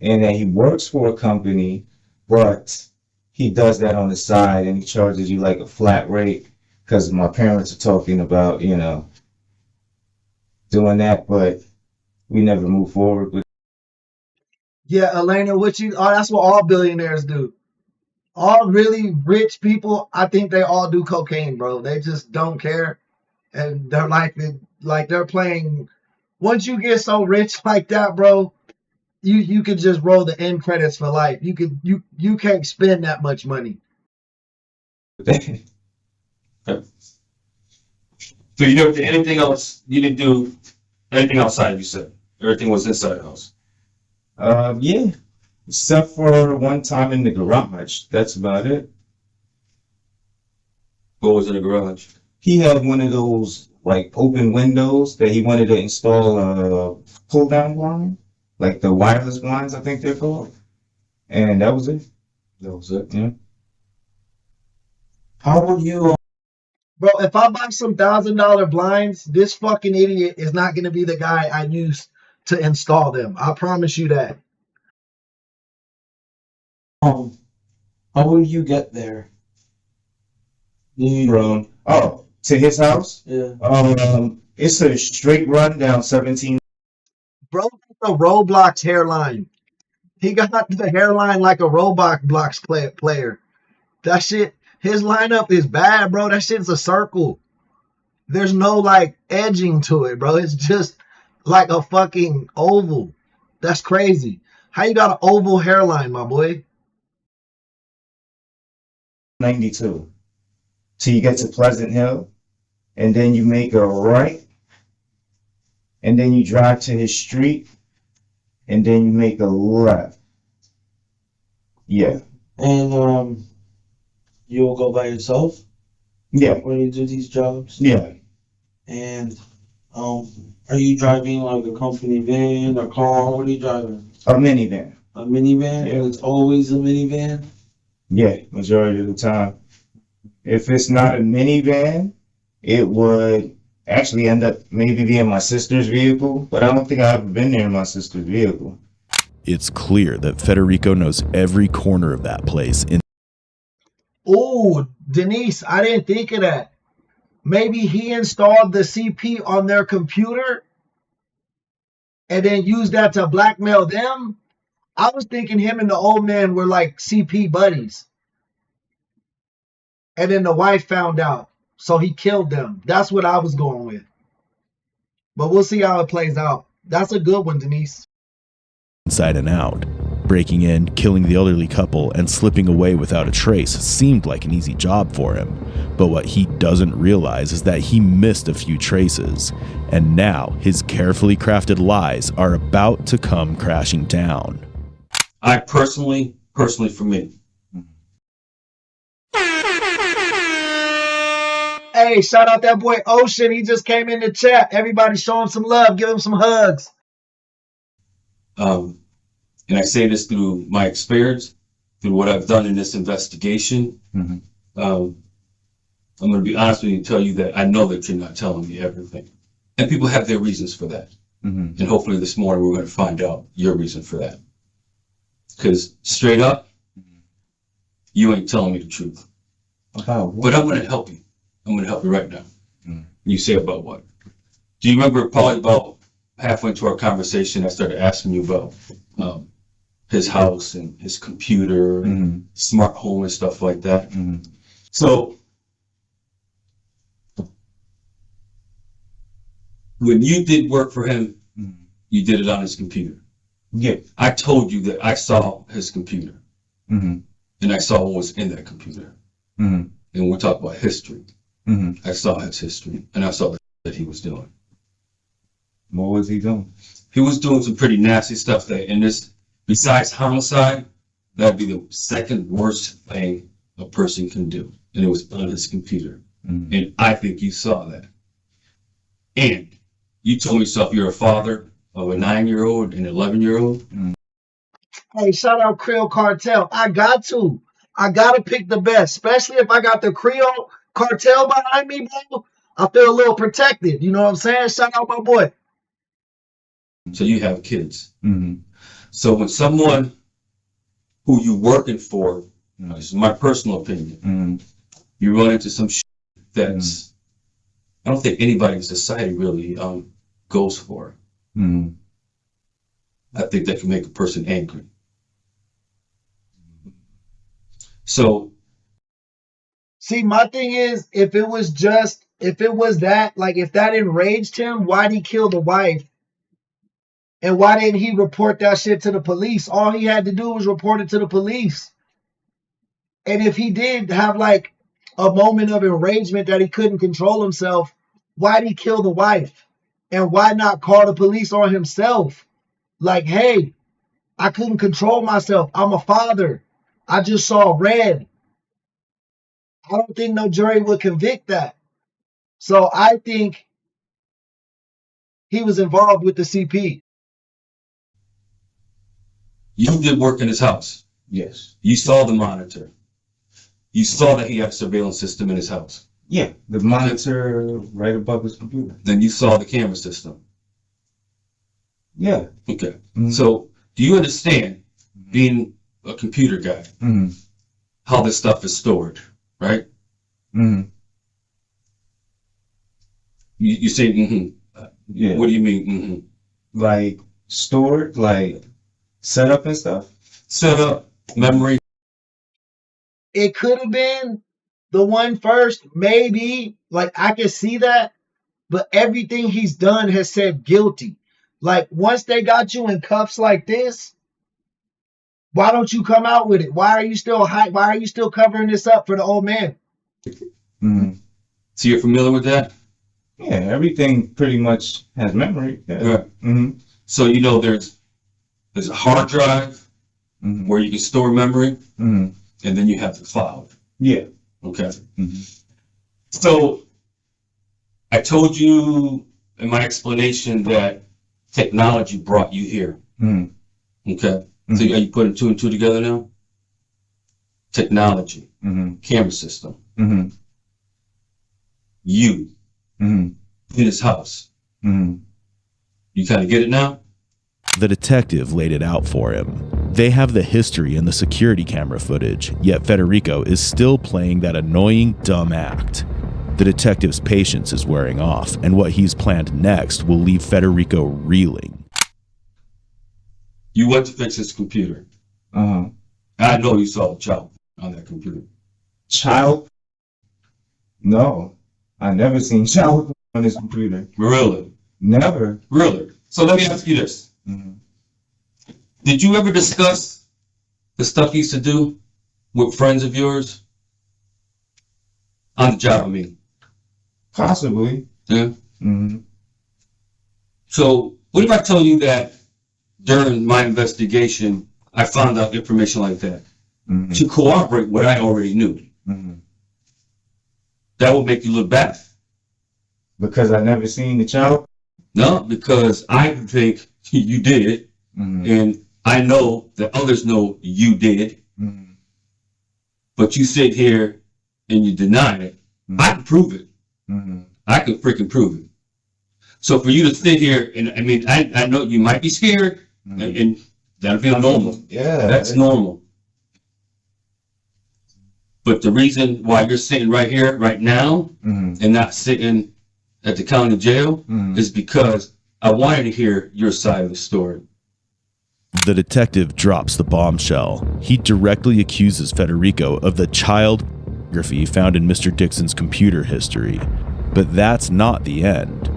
and that he works for a company, but he does that on the side, and he charges you like a flat rate, because my parents are talking about, doing that, but we never move forward with. Yeah, Elena, that's what all billionaires do. All really rich people, I think they all do cocaine, bro. They just don't care. And their life is like they're playing. Once you get so rich like that, bro, you could just roll the end credits for life. You can't spend that much money. So you never did anything else? You didn't do anything outside, you said? Everything was inside the house? Yeah. Except for one time in the garage. That's about it. What was in the garage? He had one of those like open windows that he wanted to install a pull down blind, like the wireless blinds, I think they're called. And that was it. That was it? Yeah. How would you? Bro, if I buy some $1,000 blinds, this fucking idiot is not going to be the guy I use to install them. I promise you that. How will you get there? Bro. Oh, to his house? Yeah. It's a straight run down 17. Bro, got the Roblox hairline. He got the hairline like a Roblox player. That shit, his lineup is bad, bro. That shit's a circle. There's no like edging to it, bro. It's just like a fucking oval. That's crazy. How you got an oval hairline, my boy? 92. Till you get to Pleasant Hill, and then you make a right, and then you drive to his street, and then you make a left. Yeah, And you'll go by yourself? Yeah. When you do these jobs? Yeah. And are you driving like a company van, a car? What are you driving? A minivan. A minivan? Yeah. And it's always a minivan? Yeah, majority of the time. If it's not a minivan, it would actually end up maybe being my sister's vehicle, but I don't think I've ever been there in my sister's vehicle. It's clear that Federico knows every corner of that place. Ooh, Denise, I didn't think of that. Maybe he installed the CP on their computer and then used that to blackmail them. I was thinking him and the old man were like CP buddies. And then the wife found out. So he killed them. That's what I was going with. But we'll see how it plays out. That's a good one, Denise. Inside and out. Breaking in, killing the elderly couple, and slipping away without a trace seemed like an easy job for him. But what he doesn't realize is that he missed a few traces, and now his carefully crafted lies are about to come crashing down. I personally for me. Hey, shout out that boy Ocean. He just came in the chat. Everybody show him some love. Give him some hugs. And I say this through my experience, through what I've done in this investigation. I'm going to be honest with you and tell you that I know that you're not telling me everything. And people have their reasons for that. And hopefully this morning we're going to find out your reason for that. Because straight up, you ain't telling me the truth. But I'm going to help you. I'm going to help you right now. You say about what? Do you remember probably about halfway into our conversation, I started asking you about his house and his computer and smart home and stuff like that. So when you did work for him, you did it on his computer. Yeah. I told you that I saw his computer. And I saw what was in that computer. And we're talking about history. I saw his history, and I saw that he was doing. What was he doing? He was doing some pretty nasty stuff that, in this, besides homicide, that'd be the second worst thing a person can do. And it was on his computer. And I think you saw that. And you told yourself you're a father of a 9-year-old and an 11-year-old. Hey, shout out Creole Cartel. I got to pick the best, especially if I got the Creole Cartel behind me, bro. I feel a little protected. You know what I'm saying? Shout out my boy. So you have kids. So when someone who you working for, this is my personal opinion, you run into some shit that's, I don't think anybody in society really goes for. I think that can make a person angry. So, see, my thing is, if it was that, like if that enraged him, why'd he kill the wife? And why didn't he report that shit to the police? All he had to do was report it to the police. And if he did have like a moment of enragement that he couldn't control himself, why'd he kill the wife? And why not call the police on himself? Like, hey, I couldn't control myself. I'm a father. I just saw red. I don't think no jury would convict that. So I think he was involved with the CP. you did work in his house. Yes. You saw the monitor. You saw that he had a surveillance system in his house. Yeah, the monitor right above his computer. Then you saw the camera system. Yeah. Okay. So do you understand, being a computer guy, how this stuff is stored, right? You say, Yeah. What do you mean, Like stored, like set up and stuff? Set up, memory. It could have been the one first, maybe. Like, I can see that. But everything he's done has said guilty. Like, once they got you in cuffs like this, why don't you come out with it? Why are you still why are you still covering this up for the old man? So you're familiar with that? Yeah, everything pretty much has memory. Yeah. Right. So you know there's a hard drive where you can store memory, and and then you have the cloud. Yeah. Okay. So I told you in my explanation that technology brought you here. Okay. So are you putting 2 and 2 together now? Technology, camera system, you in his house. You kind of get it now? The detective laid it out for him. They have the history and the security camera footage, yet Federico is still playing that annoying, dumb act. The detective's patience is wearing off, and what he's planned next will leave Federico reeling. You went to fix his computer. I know you saw the child on that computer. Child? No. I never seen child on his computer. Really? Never. Really? So let me ask you this. Did you ever discuss the stuff he used to do with friends of yours? On the job, I mean. Possibly. Yeah? So, what if I tell you that during my investigation, I found out information like that to corroborate what I already knew? That would make you look bad. Because I never seen the child? No, because I think you did, and I know that others know you did, but you sit here and you deny it. I can prove it. I can freaking prove it. So for you to sit here, and I mean, I know you might be scared, and that'll be normal. Yeah. That's normal. But the reason why you're sitting right here, right now, and not sitting at the county jail is because I wanted to hear your side of the story. The detective drops the bombshell. He directly accuses Federico of the child pornography found in Mr. Dixon's computer history. But that's not the end.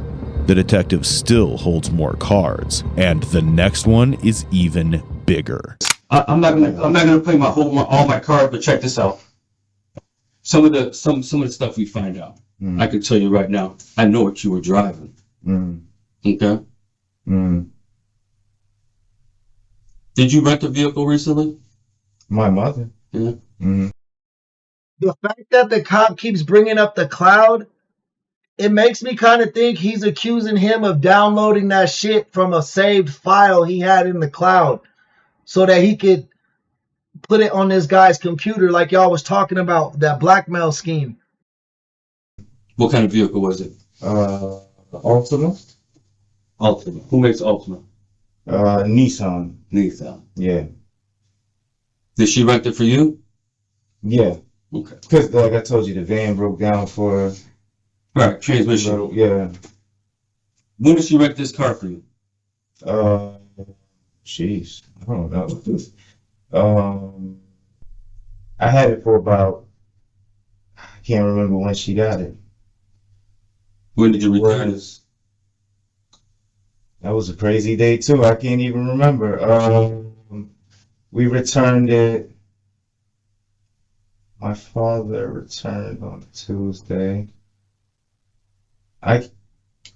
The detective still holds more cards, and the next one is even bigger. I'm not gonna play all my cards, but check this out. Some of the stuff we find out, I can tell you right now. I know what you were driving. Okay. Did you rent a vehicle recently? My mother. Yeah. The fact that the cop keeps bringing up the cloud, it makes me kind of think he's accusing him of downloading that shit from a saved file he had in the cloud so that he could put it on this guy's computer like y'all was talking about, that blackmail scheme. What kind of vehicle was it? Altima. Altima. Who makes Altima? Nissan. Nissan. Yeah. Did she rent it for you? Yeah. Okay. Because like I told you, the van broke down for... Right, transmission. Yeah. When did she rent this car for you? Jeez, I don't know. I had it for about... I can't remember when she got it. When did you return it? That was a crazy day too. I can't even remember. We returned it. My father returned on Tuesday. I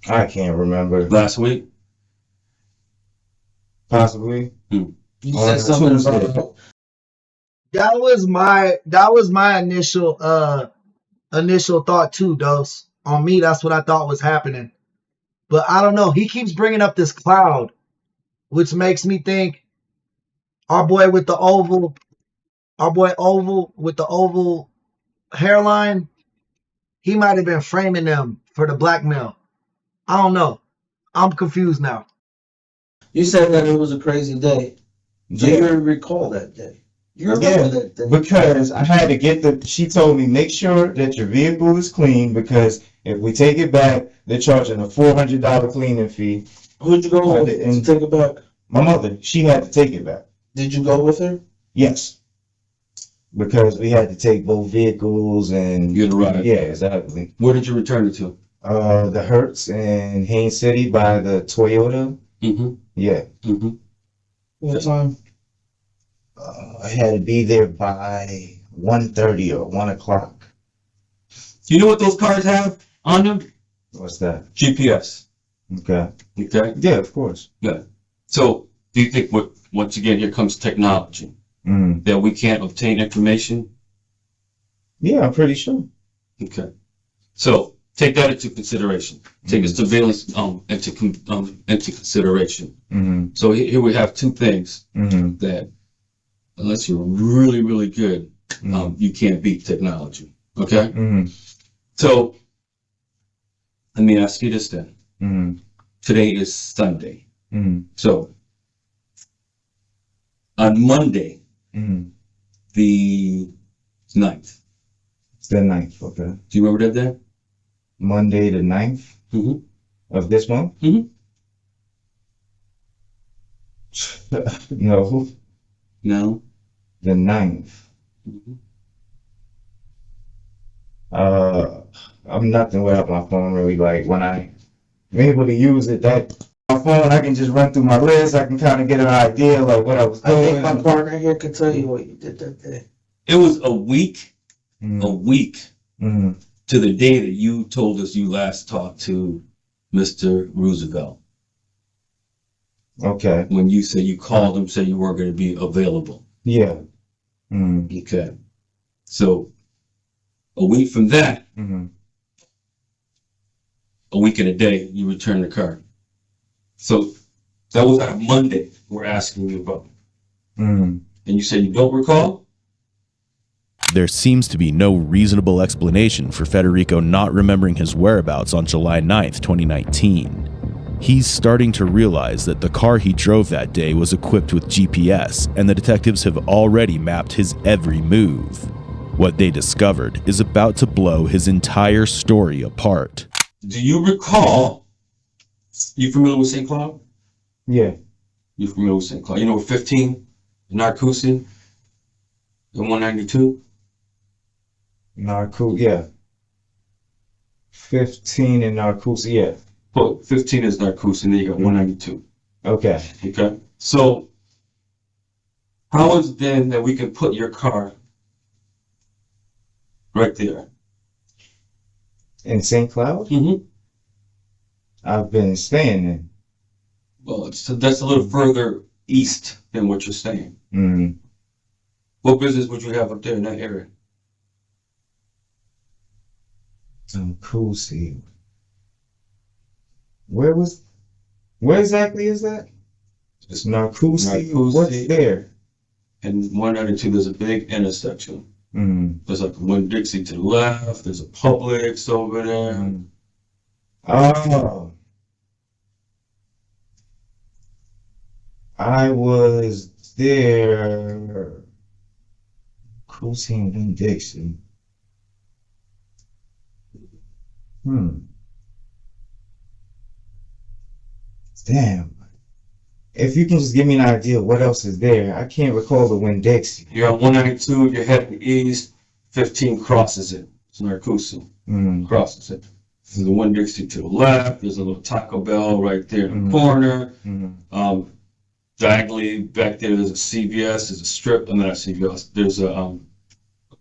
can't remember. Last week? Possibly. You said something about That was my initial thought too, Dose. On me, that's what I thought was happening. But I don't know. He keeps bringing up this cloud, which makes me think our boy with the oval hairline, he might have been framing them for the blackmail. I don't know. I'm confused now. You said that it was a crazy day. Do you recall that day? You remember that day? Because I had to get she told me, make sure that your vehicle is clean, because if we take it back, they're charging a $400 cleaning fee. Who'd you go with to take it back? My mother. She had to take it back. Did you go with her? Yes. Because we had to take both vehicles and... Get a ride. Yeah, exactly. Where did you return it to? The Hertz in Haines City by the Toyota. Yeah. What time? I had to be there by 1:30 or 1 o'clock. Do you know what those cars have on them? What's that? GPS. Okay. Okay? Yeah, of course. Yeah. So, do you think once again, here comes technology. that we can't obtain information? Yeah, I'm pretty sure. Okay. So take that into consideration. Take the surveillance into consideration. So here we have two things that, unless you're really, really good, you can't beat technology. Okay? So let me ask you this then. Today is Sunday. So on Monday, the 9th. It's the 9th, okay. Do you remember that day? Monday the 9th of this month? No. No? The 9th. I'm nothing without my phone really. Like when I'm able to use it, that my phone, I can just run through my list. I can kind of get an idea like what I was doing. I think my partner here can tell you what you did that day. It was a week to the day that you told us you last talked to Mr. Roosevelt. Okay. When you said you called him, said you weren't going to be available. Yeah. Okay. So a week from that, a week and a day, you returned the car. So that was on Monday we're asking you about. And you said you don't recall? There seems to be no reasonable explanation for Federico not remembering his whereabouts on July 9th, 2019. He's starting to realize that the car he drove that day was equipped with GPS, and the detectives have already mapped his every move. What they discovered is about to blow his entire story apart. Do you recall, you familiar with St. Cloud? Yeah. You familiar with St. Cloud? You know 15, Narcoosin, and 192? Yeah. 15 in Narcoosin, yeah. Well, 15 is Narcoosin, then you got 192. Okay. Okay. So, how is it then that we can put your car right there? In St. Cloud? I've been staying in. Well, that's a little further east than what you're saying. What business would you have up there in that area? Narcoosin. Where exactly is that? It's Narcoosin. What's there? And 192, there's a big intersection. There's like one Dixie to the left. There's a Publix over there. Oh. I was there. Cruising in Dixie. Damn. If you can just give me an idea of what else is there. I can't recall the Winn-Dixie. You're on 192, you're heading east, 15 crosses it. It's Narcoosin. Crosses it. There's the Winn-Dixie to the left, there's a little Taco Bell right there in the corner. Diagonally back there, there's a CVS, there's a strip, not CVS, there's a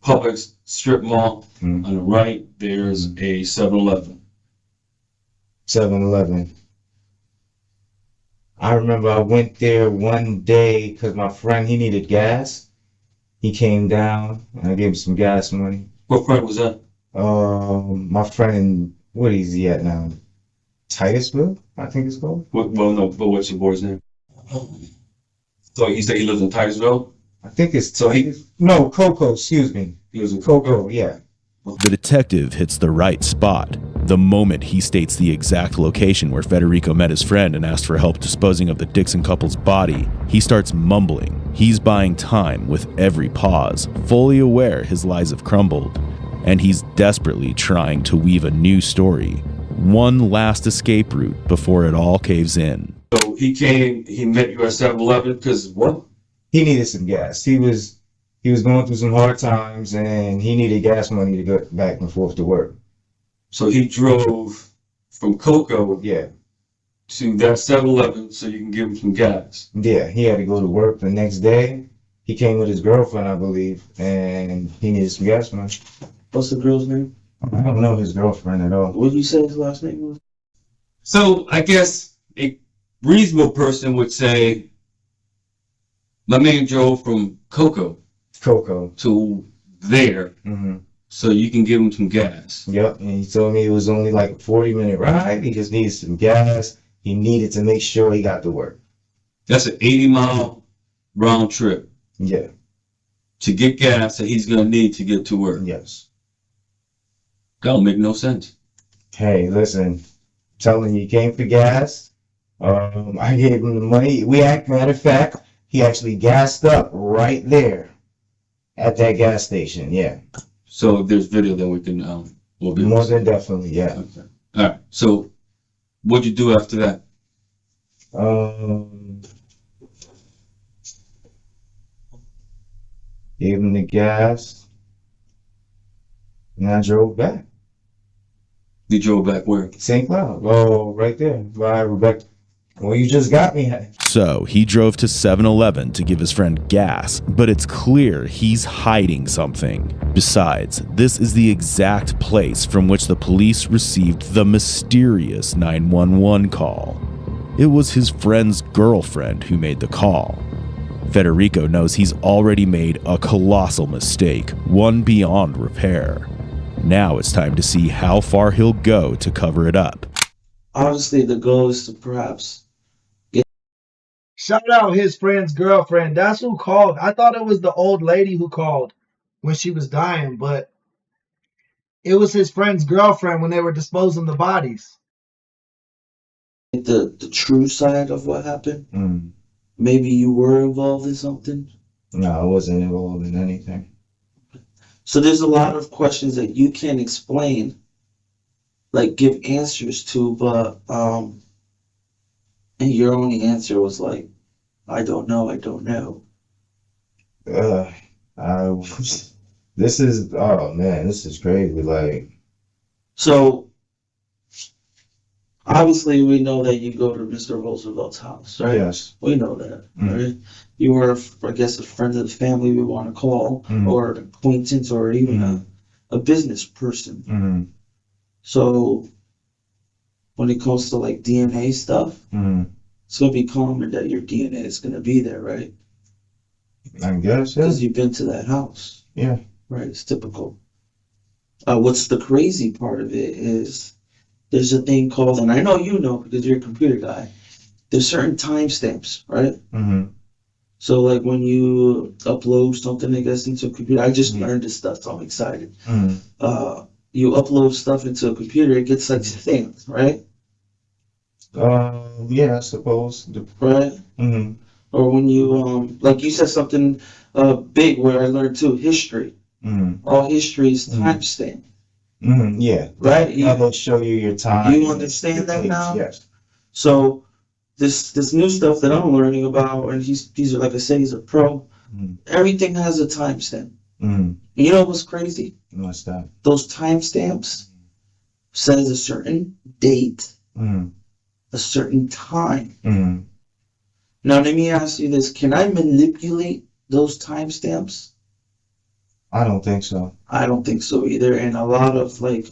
Publix strip mall. On the right, there's a 7-Eleven. 7-Eleven. I remember I went there one day because my friend, he needed gas. He came down and I gave him some gas money. What friend was that? My friend in, what is he at now? Titusville, I think it's called. Well, no, but what's your boy's name? So he said he lives in Titusville? I think it's, no, Coco, excuse me. He lives in Coco, yeah. The detective hits the right spot the moment he states the exact location where Federico met his friend and asked for help disposing of the Dixon couple's body. He starts mumbling. He's buying time with every pause, fully aware his lies have crumbled, and he's desperately trying to weave a new story. One last escape route before it all caves in. So he came, he met you at 7-Eleven because what? He needed some gas. He was going through some hard times and he needed gas money to go back and forth to work. So he drove from Cocoa to that 7-Eleven so you can give him some gas. Yeah, he had to go to work the next day. He came with his girlfriend, I believe, and he needed some gas money. What's the girl's name? I don't know his girlfriend at all. What did you say his last name was? So I guess a reasonable person would say, my man drove from Coco to there, so you can give him some gas. Yep, and he told me it was only like a 40-minute ride. He just needed some gas. He needed to make sure he got to work. That's an 80-mile round trip. Yeah. To get gas that he's gonna need to get to work. Yes. That don't make no sense. Hey, listen, telling you, he came for gas. I gave him the money. Matter of fact, he actually gassed up right there at that gas station. Yeah. So if there's video, then we can we'll be more than definitely. Yeah. Okay. All right. So what'd you do after that? Gave him the gas, and I drove back. You drove back where? St. Cloud. Oh, right there by Rebecca. Well, you just got me at. So he drove to 7-Eleven to give his friend gas, but it's clear he's hiding something. Besides, this is the exact place from which the police received the mysterious 911 call. It was his friend's girlfriend who made the call. Federico knows he's already made a colossal mistake, one beyond repair. Now it's time to see how far he'll go to cover it up. Obviously, the goal is to perhaps shout out his friend's girlfriend. That's who called. I thought it was the old lady who called when she was dying, but it was his friend's girlfriend when they were disposing the bodies. The true side of what happened. Maybe you were involved in something. No, I wasn't involved in anything. So there's a lot of questions that you can't explain, like give answers to, but and your only answer was like, I don't know. This is, oh man, this is crazy. Like, so obviously we know that you go to Mr. Roosevelt's house, right? Yes. We know that, right? You were, I guess, a friend of the family we want to call, or an acquaintance, or even a business person. So when it comes to like DNA stuff, it's going to be common that your DNA is going to be there, right? I guess, yeah. Because you've been to that house. Yeah. Right, it's typical. What's the crazy part of it is there's a thing called, and I know you know because you're a computer guy, there's certain timestamps, right? So like when you upload something, I guess, into a computer, I just learned this stuff, so I'm excited. You upload stuff into a computer, it gets like stamped, right? Yeah, I suppose. Right? Or when you, like you said something big where I learned too, history. All history is timestamped. Yeah. Right? How they'll show you your time. You understand that now? Yes. So this new stuff that I'm learning about, and he's like I said, he's a pro. Everything has a timestamp. You know what's crazy? What's that? Those timestamps says a certain date, a certain time. Now let me ask you this: can I manipulate those timestamps? I don't think so. I don't think so either. And a lot of like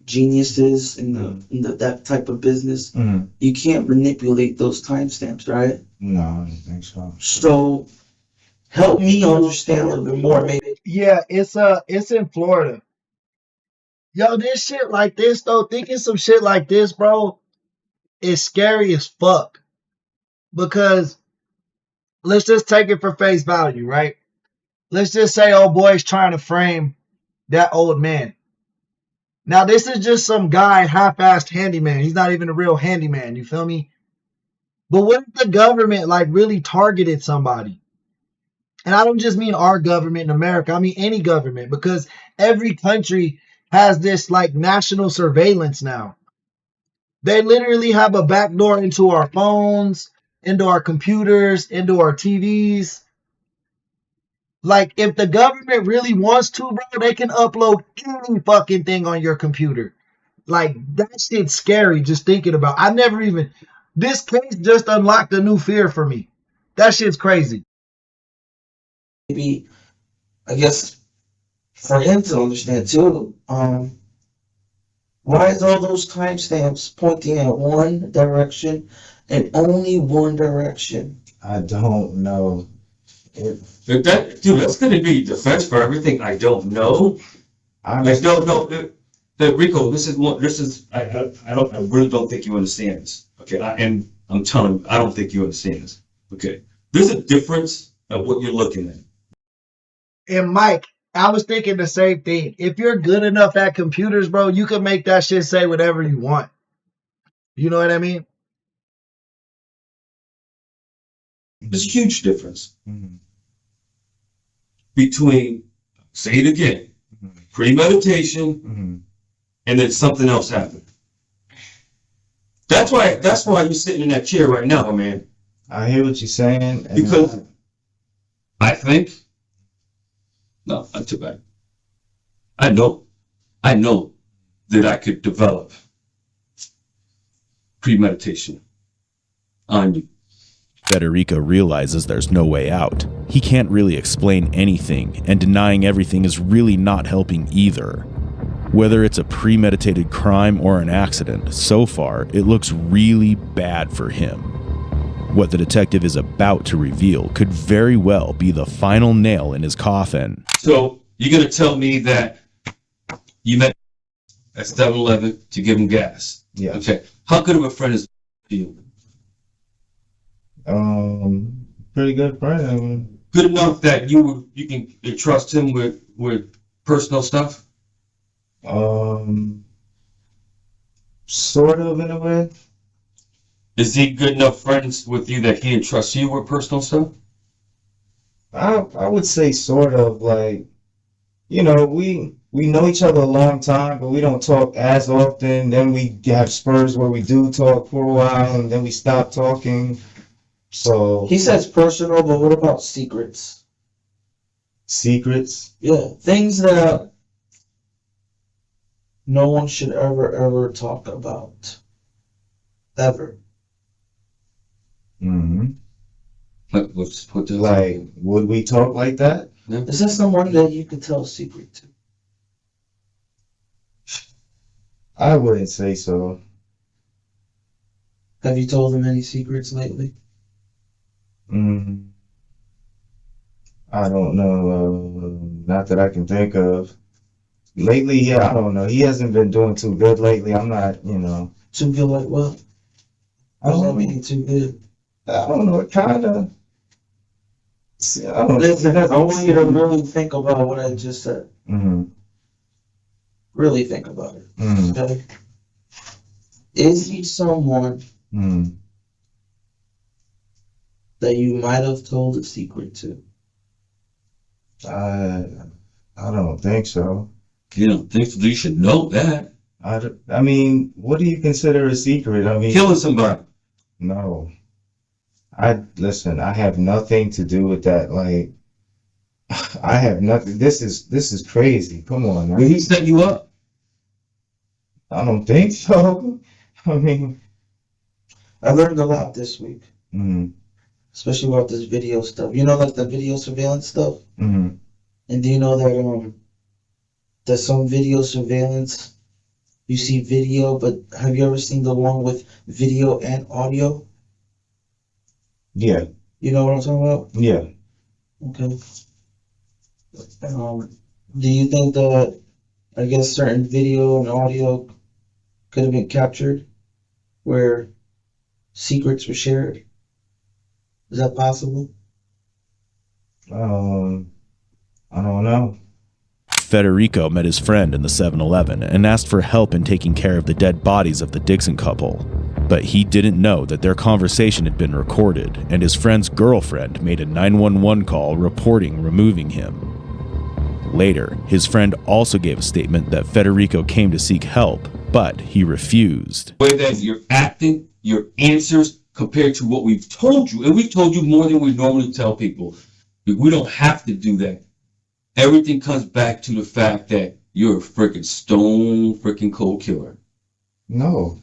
geniuses in the that type of business, you can't manipulate those timestamps, right? No, I don't think so. So help me understand a little bit more, maybe. Yeah, it's in Florida. Yo, this shit like this though, thinking some shit like this, bro, is scary as fuck. Because let's just take it for face value, right? Let's just say old boy's trying to frame that old man. Now, this is just some guy, half-assed handyman. He's not even a real handyman, you feel me? But what if the government, like, really targeted somebody? And I don't just mean our government in America. I mean any government. Because every country has this, like, national surveillance now. They literally have a backdoor into our phones, into our computers, into our TVs. Like, if the government really wants to, bro, they can upload any fucking thing on your computer. Like, that shit's scary just thinking about. I never even... This case just unlocked a new fear for me. That shit's crazy. Maybe, I guess, for him to understand too, why is all those timestamps pointing in one direction and only one direction? I don't know. If that, dude, that's gonna be defense for everything I don't know. I don't know. Rico, I really don't think you understand this. Okay, and I'm telling you, I don't think you understand this. Okay, there's a difference of what you're looking at. And Mike, I was thinking the same thing. If you're good enough at computers, bro, you can make that shit say whatever you want. You know what I mean? There's a huge difference between, say it again, premeditation and then something else happened. That's why you're sitting in that chair right now, man. I hear what you're saying. Because I think, no, not too bad. I know that I could develop premeditation on you. Federico realizes there's no way out. He can't really explain anything, and denying everything is really not helping either. Whether it's a premeditated crime or an accident, so far, it looks really bad for him. What the detective is about to reveal could very well be the final nail in his coffin. So, you're gonna tell me that you met at 7-Eleven to give him gas? Yeah. Okay. How good of a friend is you? Pretty good friend. I mean, good enough that you can entrust him with personal stuff? Sort of in a way. Is he good enough friends with you that he entrusts you with personal stuff? I would say sort of, like, you know, we know each other a long time, but we don't talk as often. Then we have spurs where we do talk for a while, and then we stop talking. So He says personal, but what about secrets? Secrets? Yeah, things that no one should ever talk about. Ever. Mm-hmm. Let's put that. Like, would we talk like that? Yeah. Is that someone that you could tell a secret to? I wouldn't say so. Have you told him any secrets lately? I don't know. Not that I can think of. Lately, yeah, I don't know. He hasn't been doing too good lately. I'm not, you know. Too good like what? I What does that don't mean, too good? I don't know. It kind of. I don't Listen, I know. want you to really think about what I just said. Really think about it. Okay? Is he someone that you might have told a secret to? I don't think so. You don't think so? You should know that. I mean, what do you consider a secret? I mean, Killing somebody. No. Listen, I have nothing to do with that. Like, I have nothing. This is crazy. Come on, man. Did he set you up? I don't think so. I mean, I learned a lot this week. Especially about this video stuff. You know, like the video surveillance stuff? And do you know that some video surveillance, you see video, but have you ever seen the one with video and audio? Yeah. You know what I'm talking about? Yeah. Okay. Do you think that, I guess, certain video and audio could have been captured where secrets were shared? Is that possible? I don't know. Federico met his friend in the 7-Eleven and asked for help in taking care of the dead bodies of the Dixon couple. But he didn't know that their conversation had been recorded, and his friend's girlfriend made a 911 call reporting removing him. Later, his friend also gave a statement that Federico came to seek help, but he refused. The way that you're acting, your answers compared to what we've told you, and we've told you more than we normally tell people. We don't have to do that. Everything comes back to the fact that you're a freaking stone freaking cold killer. No.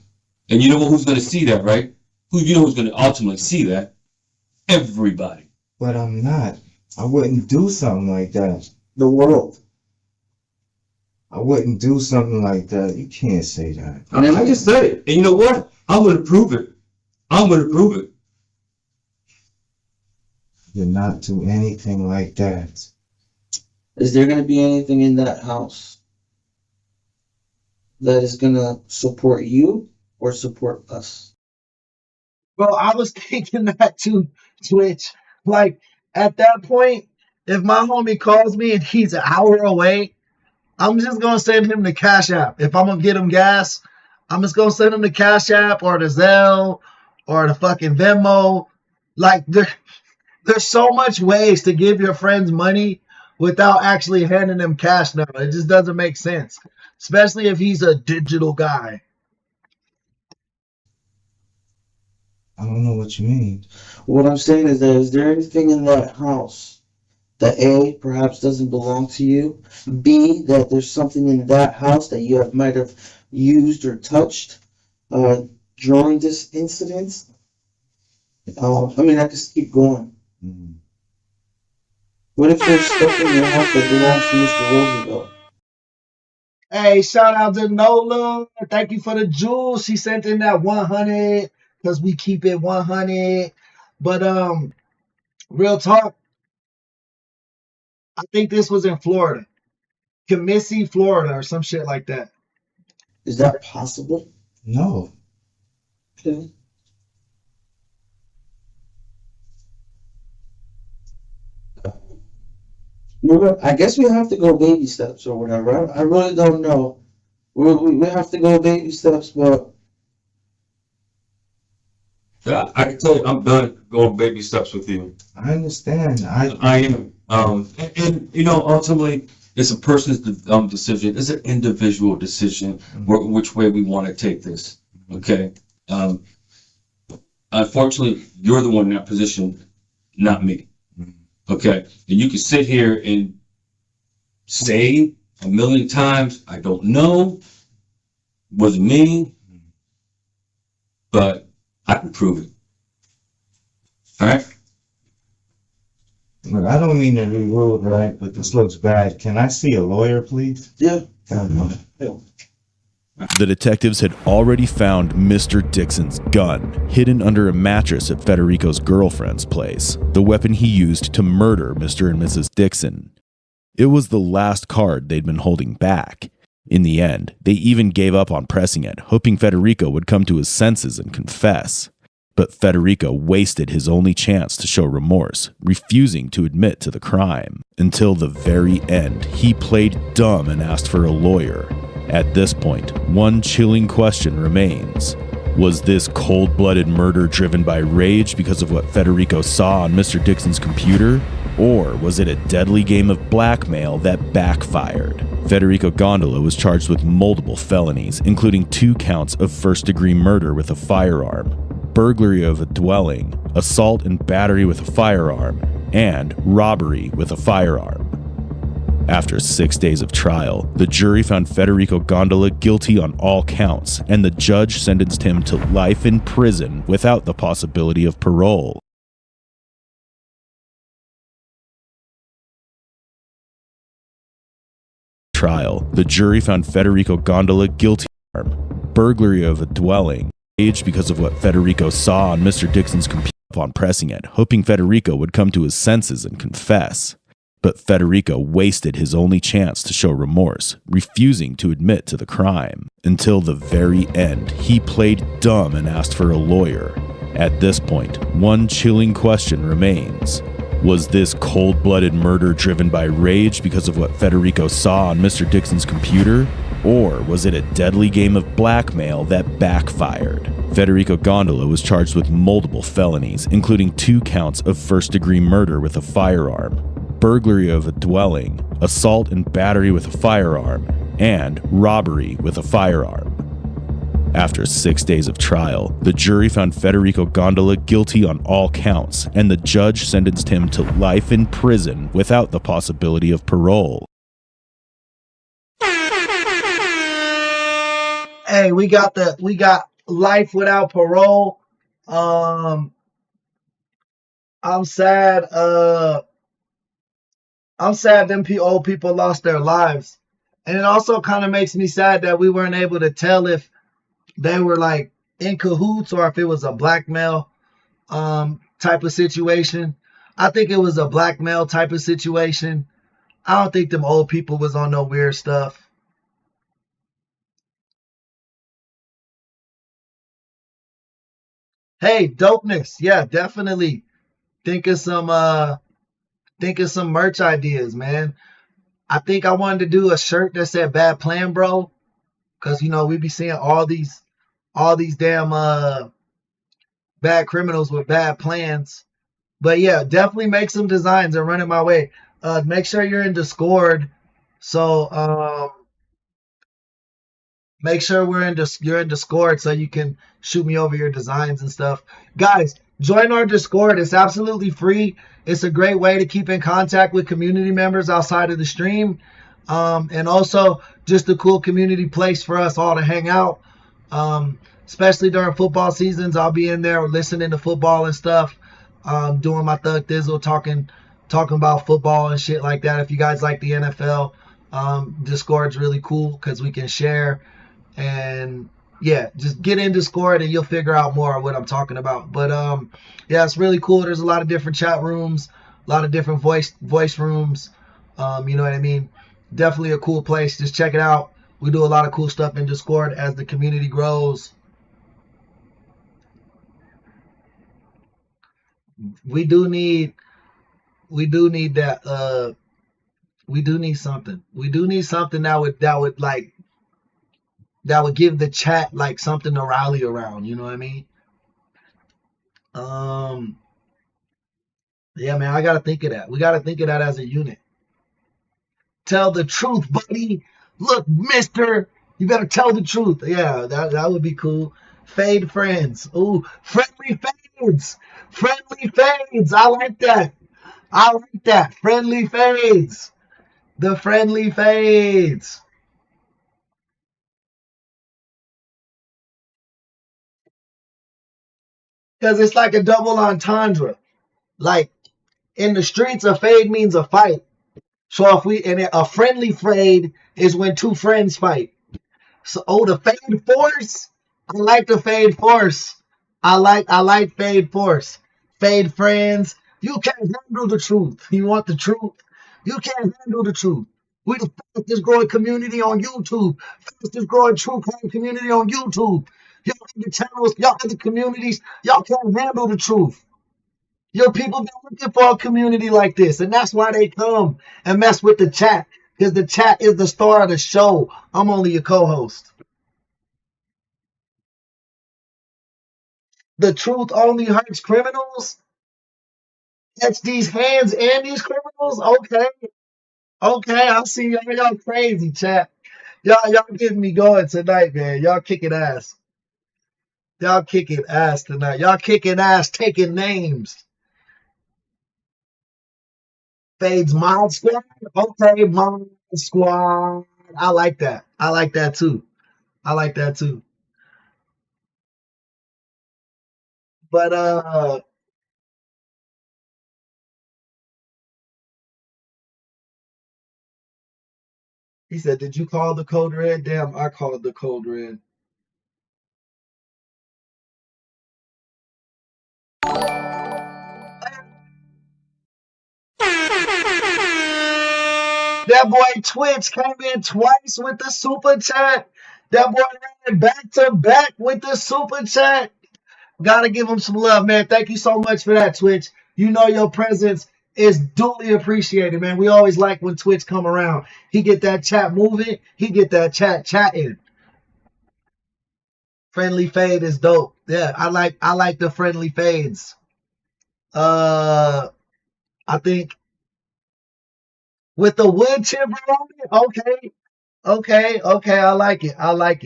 And you know who's going to see that, right? You know who's going to ultimately see that? Everybody. But I'm not. I wouldn't do something like that. The world. I wouldn't do something like that. You can't say that. I mean, I just said it. And you know what? I'm going to prove it. I'm going to prove it. did not do anything like that. Is there going to be anything in that house that is going to support you or support us? Bro, I was thinking that too, Twitch. Like, at that point, if my homie calls me and he's an hour away, I'm just going to send him the Cash App. If I'm going to get him gas, I'm just going to send him the Cash App or the Zelle or the fucking Venmo. Like, there's so much ways to give your friends money without actually handing them cash now. It just doesn't make sense, especially if he's a digital guy. I don't know what you mean. What I'm saying is that is there anything in that house that A, perhaps doesn't belong to you, B, that there's something in that house that you might have used or touched during this incident? I mean, I just keep going. What if there's stuff in your house that belongs to Mr. Roosevelt? Hey, shout out to Nola. Thank you for the jewels. She sent in that 100 because we keep it 100. But real talk, I think this was in Florida. Comiskey, Florida, or some shit like that. Is that possible? No. Okay. I guess we have to go baby steps or whatever. I really don't know. We have to go baby steps, but Yeah, I can tell you, I'm done going baby steps with you. I understand. I am. And you know, ultimately, it's a person's decision. It's an individual decision which way we want to take this. Okay. Unfortunately, you're the one in that position, not me. Okay. And you can sit here and say a million times, I don't know, wasn't me, but I can prove it. All right. Look, I don't mean to be rude, right? But this looks bad. Can I see a lawyer, please? Yeah. The detectives had already found Mr. Dixon's gun hidden under a mattress at Federico's girlfriend's place, the weapon he used to murder Mr. and Mrs. Dixon. It was the last card they'd been holding back. In the end, they even gave up on pressing it, hoping Federico would come to his senses and confess. But Federico wasted his only chance to show remorse, refusing to admit to the crime. Until the very end, he played dumb and asked for a lawyer. At this point, one chilling question remains. Was this cold-blooded murder driven by rage because of what Federico saw on Mr. Dixon's computer? Or was it a deadly game of blackmail that backfired? Federico Gondola was charged with multiple felonies, including 2 counts of first-degree murder with a firearm, burglary of a dwelling, assault and battery with a firearm, and robbery with a firearm. After 6 days of trial, the jury found Federico Gondola guilty on all counts, and the judge sentenced him to life in prison without the possibility of parole. Trial, the jury found Federico Gondola guilty of burglary of a dwelling, because of what Federico saw on Mr. Dixon's computer upon pressing it, hoping Federico would come to his senses and confess. But Federico wasted his only chance to show remorse, refusing to admit to the crime. Until the very end, he played dumb and asked for a lawyer. At this point, one chilling question remains. Was this cold-blooded murder driven by rage because of what Federico saw on Mr. Dixon's computer? Or was it a deadly game of blackmail that backfired? Federico Gondola was charged with multiple felonies, including 2 counts of first-degree murder with a firearm, burglary of a dwelling, assault and battery with a firearm, and robbery with a firearm. After 6 days of trial, the jury found Federico Gondola guilty on all counts, and the judge sentenced him to life in prison without the possibility of parole. Hey, we got life without parole. I'm sad. I'm sad them old people lost their lives. And it also kind of makes me sad that we weren't able to tell if they were like in cahoots or if it was a blackmail type of situation. I think it was a blackmail type of situation. I don't think them old people was on no weird stuff. Hey, dopeness. Yeah, definitely. Think of some merch ideas, man. I think I wanted to do a shirt that said bad plan, bro. Cause we be seeing all these damn bad criminals with bad plans. But yeah, definitely make some designs and run it my way. Make sure you're in Discord. So make sure you're in Discord so you can shoot me over your designs and stuff. Guys, join our Discord. It's absolutely free. It's a great way to keep in contact with community members outside of the stream. And also just a cool community place for us all to hang out. Especially during football seasons, I'll be in there listening to football and stuff. Doing my thug thizzle, talking about football and shit like that. If you guys like the NFL, Discord's really cool because we can share. And yeah, just get in Discord and you'll figure out more of what I'm talking about. But yeah, it's really cool. There's a lot of different chat rooms, a lot of different voice rooms. You know what I mean? Definitely a cool place. Just check it out. We do a lot of cool stuff in Discord as the community grows. We do need that. We do need something. We do need something that would give the chat like something to rally around. You know what I mean? Yeah, man, I gotta think of that. We gotta think of that as a unit. Tell the truth, buddy. Look, mister, you better tell the truth. Yeah, that would be cool. Fade friends. Ooh, friendly fades. Friendly fades. I like that. I like that. Friendly fades. The friendly fades. Because it's like a double entendre. Like, in the streets, a fade means a fight. So a friendly fade is when two friends fight. So, the fade force. I like the fade force. I like fade force. Fade friends. You can't handle the truth. You want the truth? You can't handle the truth. We the fastest growing community on YouTube. Fastest growing true crime community on YouTube. Y'all other channels, y'all other communities, y'all can't handle the truth. Your people been looking for a community like this, and that's why they come and mess with the chat. Because the chat is the star of the show. I'm only your co-host. The truth only hurts criminals. Catch these hands and these criminals. Okay. I see y'all. Y'all crazy, chat. Y'all getting me going tonight, man. Y'all kicking ass. Y'all kicking ass tonight. Y'all kicking ass, taking names. Fades Mod Squad. Okay, Mod Squad. I like that. I like that too. But he said, "Did you call the code red?" Damn, I called the code red. That boy Twitch came in twice with the super chat. That boy ran back to back with the super chat. Gotta give him some love, man. Thank you so much for that, Twitch. You know your presence is duly appreciated, man. We always like when Twitch come around. He get that chat moving. He get that chat chatting. Friendly fade is dope. Yeah, I like the friendly fades. I think with the wood chipper on it. Okay. I like it. I like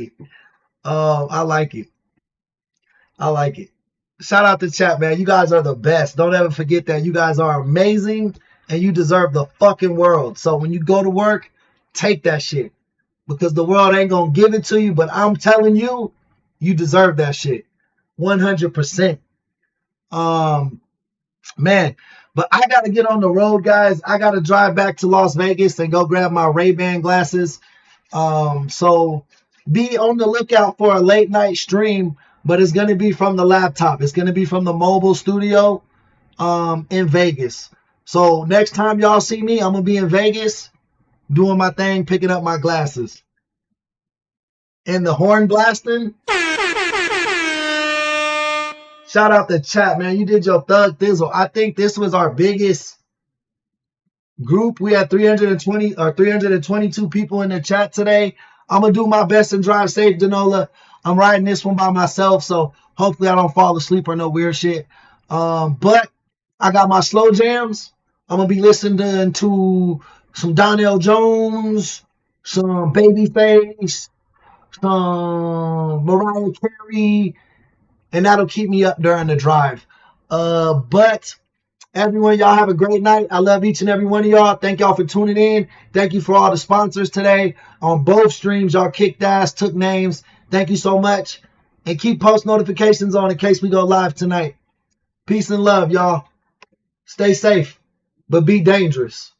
it. Shout out to chat, man. You guys are the best. Don't ever forget that. You guys are amazing and you deserve the fucking world. So when you go to work, take that shit. Because the world ain't gonna give it to you, but I'm telling you, you deserve that shit. 100%. Man, but I gotta get on the road, guys. I gotta drive back to Las Vegas and go grab my Ray-Ban glasses. So be on the lookout for a late night stream, but it's gonna be from the laptop. It's gonna be from the mobile studio. in Vegas. So next time y'all see me, I'm gonna be in Vegas doing my thing, picking up my glasses. And the horn blasting. Shout out the chat, man. You did your thug thizzle. I think this was our biggest group. We had 320 or 322 people in the chat today. I'm gonna do my best and drive safe, Danola. I'm riding this one by myself, so hopefully I don't fall asleep or no weird shit. But I got my slow jams. I'm gonna be listening to some Donnell Jones, some Babyface, some Mariah Carey, and that'll keep me up during the drive. But everyone, y'all have a great night. I love each and every one of y'all. Thank y'all for tuning in. Thank you for all the sponsors today on both streams. Y'all kicked ass, took names. Thank you so much. And keep post notifications on in case we go live tonight. Peace and love, y'all. Stay safe, but be dangerous.